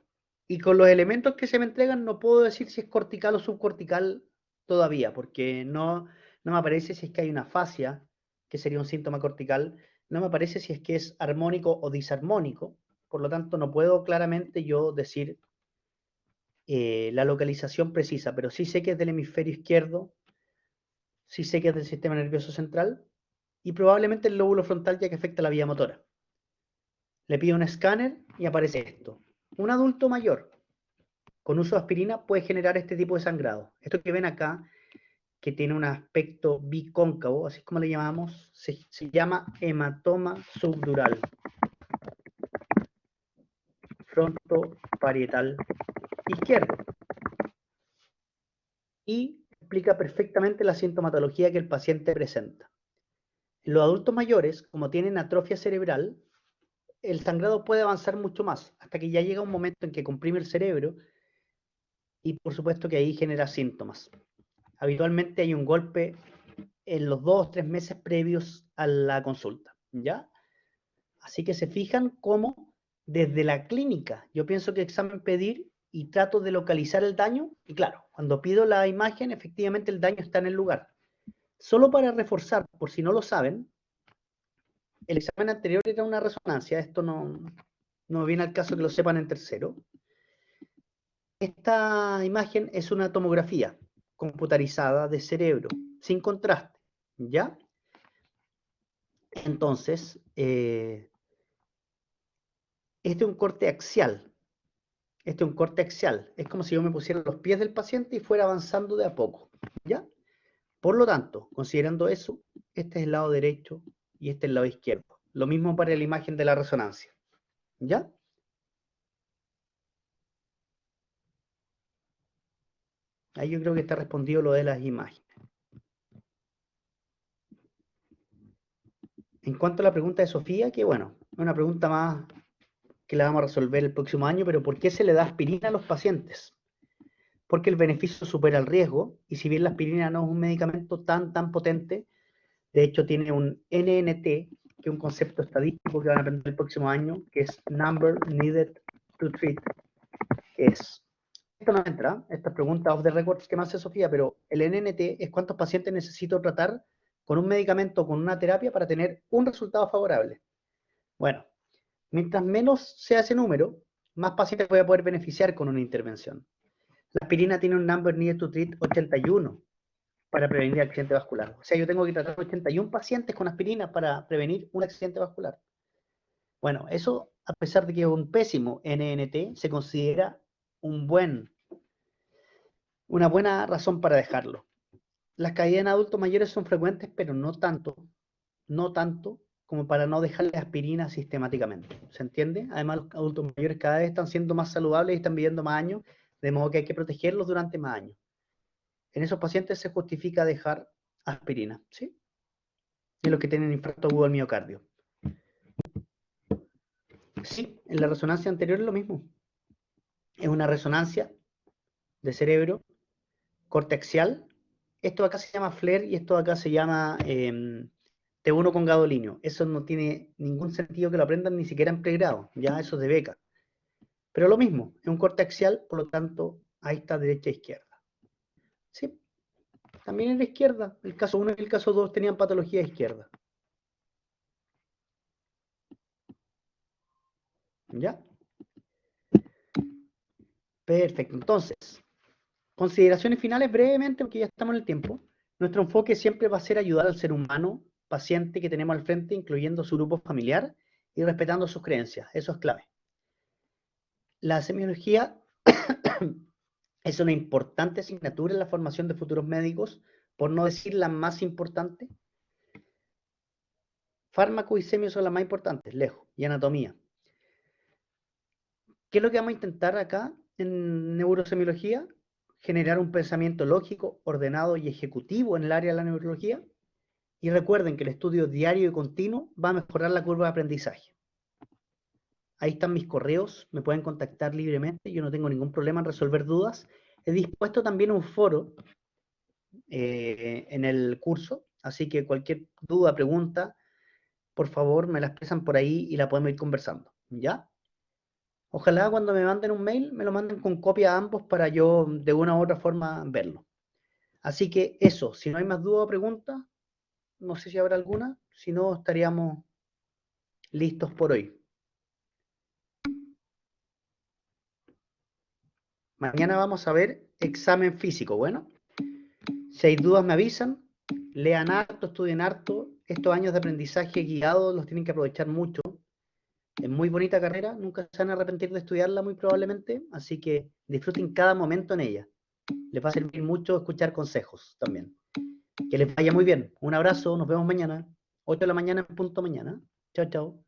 Speaker 1: y con los elementos que se me entregan no puedo decir si es cortical o subcortical todavía, porque no me aparece si es que hay una fascia, que sería un síntoma cortical, no me aparece si es que es armónico o disarmónico, por lo tanto no puedo claramente yo decir la localización precisa, pero sí sé que es del hemisferio izquierdo, sí sé que es del sistema nervioso central, y probablemente el lóbulo frontal, ya que afecta la vía motora. Le pido un escáner y aparece esto. Un adulto mayor con uso de aspirina puede generar este tipo de sangrado. Esto que ven acá, que tiene un aspecto bicóncavo, así es como le llamamos, se llama hematoma subdural frontoparietal izquierdo. Y explica perfectamente la sintomatología que el paciente presenta. En los adultos mayores, como tienen atrofia cerebral, el sangrado puede avanzar mucho más, hasta que ya llega un momento en que comprime el cerebro y por supuesto que ahí genera síntomas. Habitualmente hay un golpe en los 2 o 3 meses previos a la consulta, ¿ya? Así que se fijan cómo desde la clínica yo pienso que examen pedir y trato de localizar el daño, y claro, cuando pido la imagen efectivamente el daño está en el lugar. Solo para reforzar, por si no lo saben, el examen anterior era una resonancia, esto no viene al caso que lo sepan en tercero. Esta imagen es una tomografía computarizada de cerebro, sin contraste, ¿ya? Entonces, este es un corte axial. Este es un corte axial. Es como si yo me pusiera los pies del paciente y fuera avanzando de a poco, ¿ya? Por lo tanto, considerando eso, este es el lado derecho y este es el lado izquierdo. Lo mismo para la imagen de la resonancia, ¿ya? Ahí yo creo que está respondido lo de las imágenes. En cuanto a la pregunta de Sofía, que bueno, es una pregunta más que la vamos a resolver el próximo año, pero ¿por qué se le da aspirina a los pacientes? Porque el beneficio supera el riesgo, y si bien la aspirina no es un medicamento tan potente, de hecho tiene un NNT, que es un concepto estadístico que van a aprender el próximo año, que es Number Needed to Treat, que es, esto no entra, esta pregunta off the records que me hace Sofía, pero el NNT es cuántos pacientes necesito tratar con un medicamento o con una terapia para tener un resultado favorable. Bueno, mientras menos sea ese número, más pacientes voy a poder beneficiar con una intervención. La aspirina tiene un number needed to treat 81 para prevenir accidente vascular. O sea, yo tengo que tratar 81 pacientes con aspirina para prevenir un accidente vascular. Bueno, eso, a pesar de que es un pésimo NNT, se considera una buena razón para dejarlo. Las caídas en adultos mayores son frecuentes, pero no tanto como para no dejarles aspirina sistemáticamente. ¿Se entiende? Además, los adultos mayores cada vez están siendo más saludables y están viviendo más años, de modo que hay que protegerlos durante más años. En esos pacientes se justifica dejar aspirina, ¿sí? Y los que tienen infarto agudo al miocardio. Sí, en la resonancia anterior es lo mismo. Es una resonancia de cerebro, corte axial. Esto acá se llama FLAIR y esto acá se llama T1 con gadolinio. Eso no tiene ningún sentido que lo aprendan ni siquiera en pregrado. Ya eso es de beca. Pero lo mismo, es un corte axial, por lo tanto, ahí está derecha e izquierda. Sí, también en la izquierda. El caso 1 y el caso 2 tenían patología izquierda. ¿Ya? Perfecto. Entonces, consideraciones finales brevemente, porque ya estamos en el tiempo. Nuestro enfoque siempre va a ser ayudar al ser humano, paciente que tenemos al frente, incluyendo su grupo familiar y respetando sus creencias. Eso es clave. La semiología es una importante asignatura en la formación de futuros médicos, por no decir la más importante. Fármaco y semio son las más importantes, lejos, y anatomía. ¿Qué es lo que vamos a intentar acá en neurosemiología? Generar un pensamiento lógico, ordenado y ejecutivo en el área de la neurología. Y recuerden que el estudio diario y continuo va a mejorar la curva de aprendizaje. Ahí están mis correos, me pueden contactar libremente, yo no tengo ningún problema en resolver dudas. He dispuesto también un foro en el curso, así que cualquier duda, pregunta, por favor me la expresan por ahí y la podemos ir conversando, ¿ya? Ojalá cuando me manden un mail me lo manden con copia a ambos para yo de una u otra forma verlo. Así que eso, si no hay más dudas o preguntas, no sé si habrá alguna, si no estaríamos listos por hoy. Mañana vamos a ver examen físico, bueno. Si hay dudas me avisan, lean harto, estudien harto. Estos años de aprendizaje guiado los tienen que aprovechar mucho. Es muy bonita carrera, nunca se van a arrepentir de estudiarla muy probablemente, así que disfruten cada momento en ella. Les va a servir mucho escuchar consejos también. Que les vaya muy bien. Un abrazo, nos vemos mañana. 8 de la mañana en punto mañana. Chao, chao.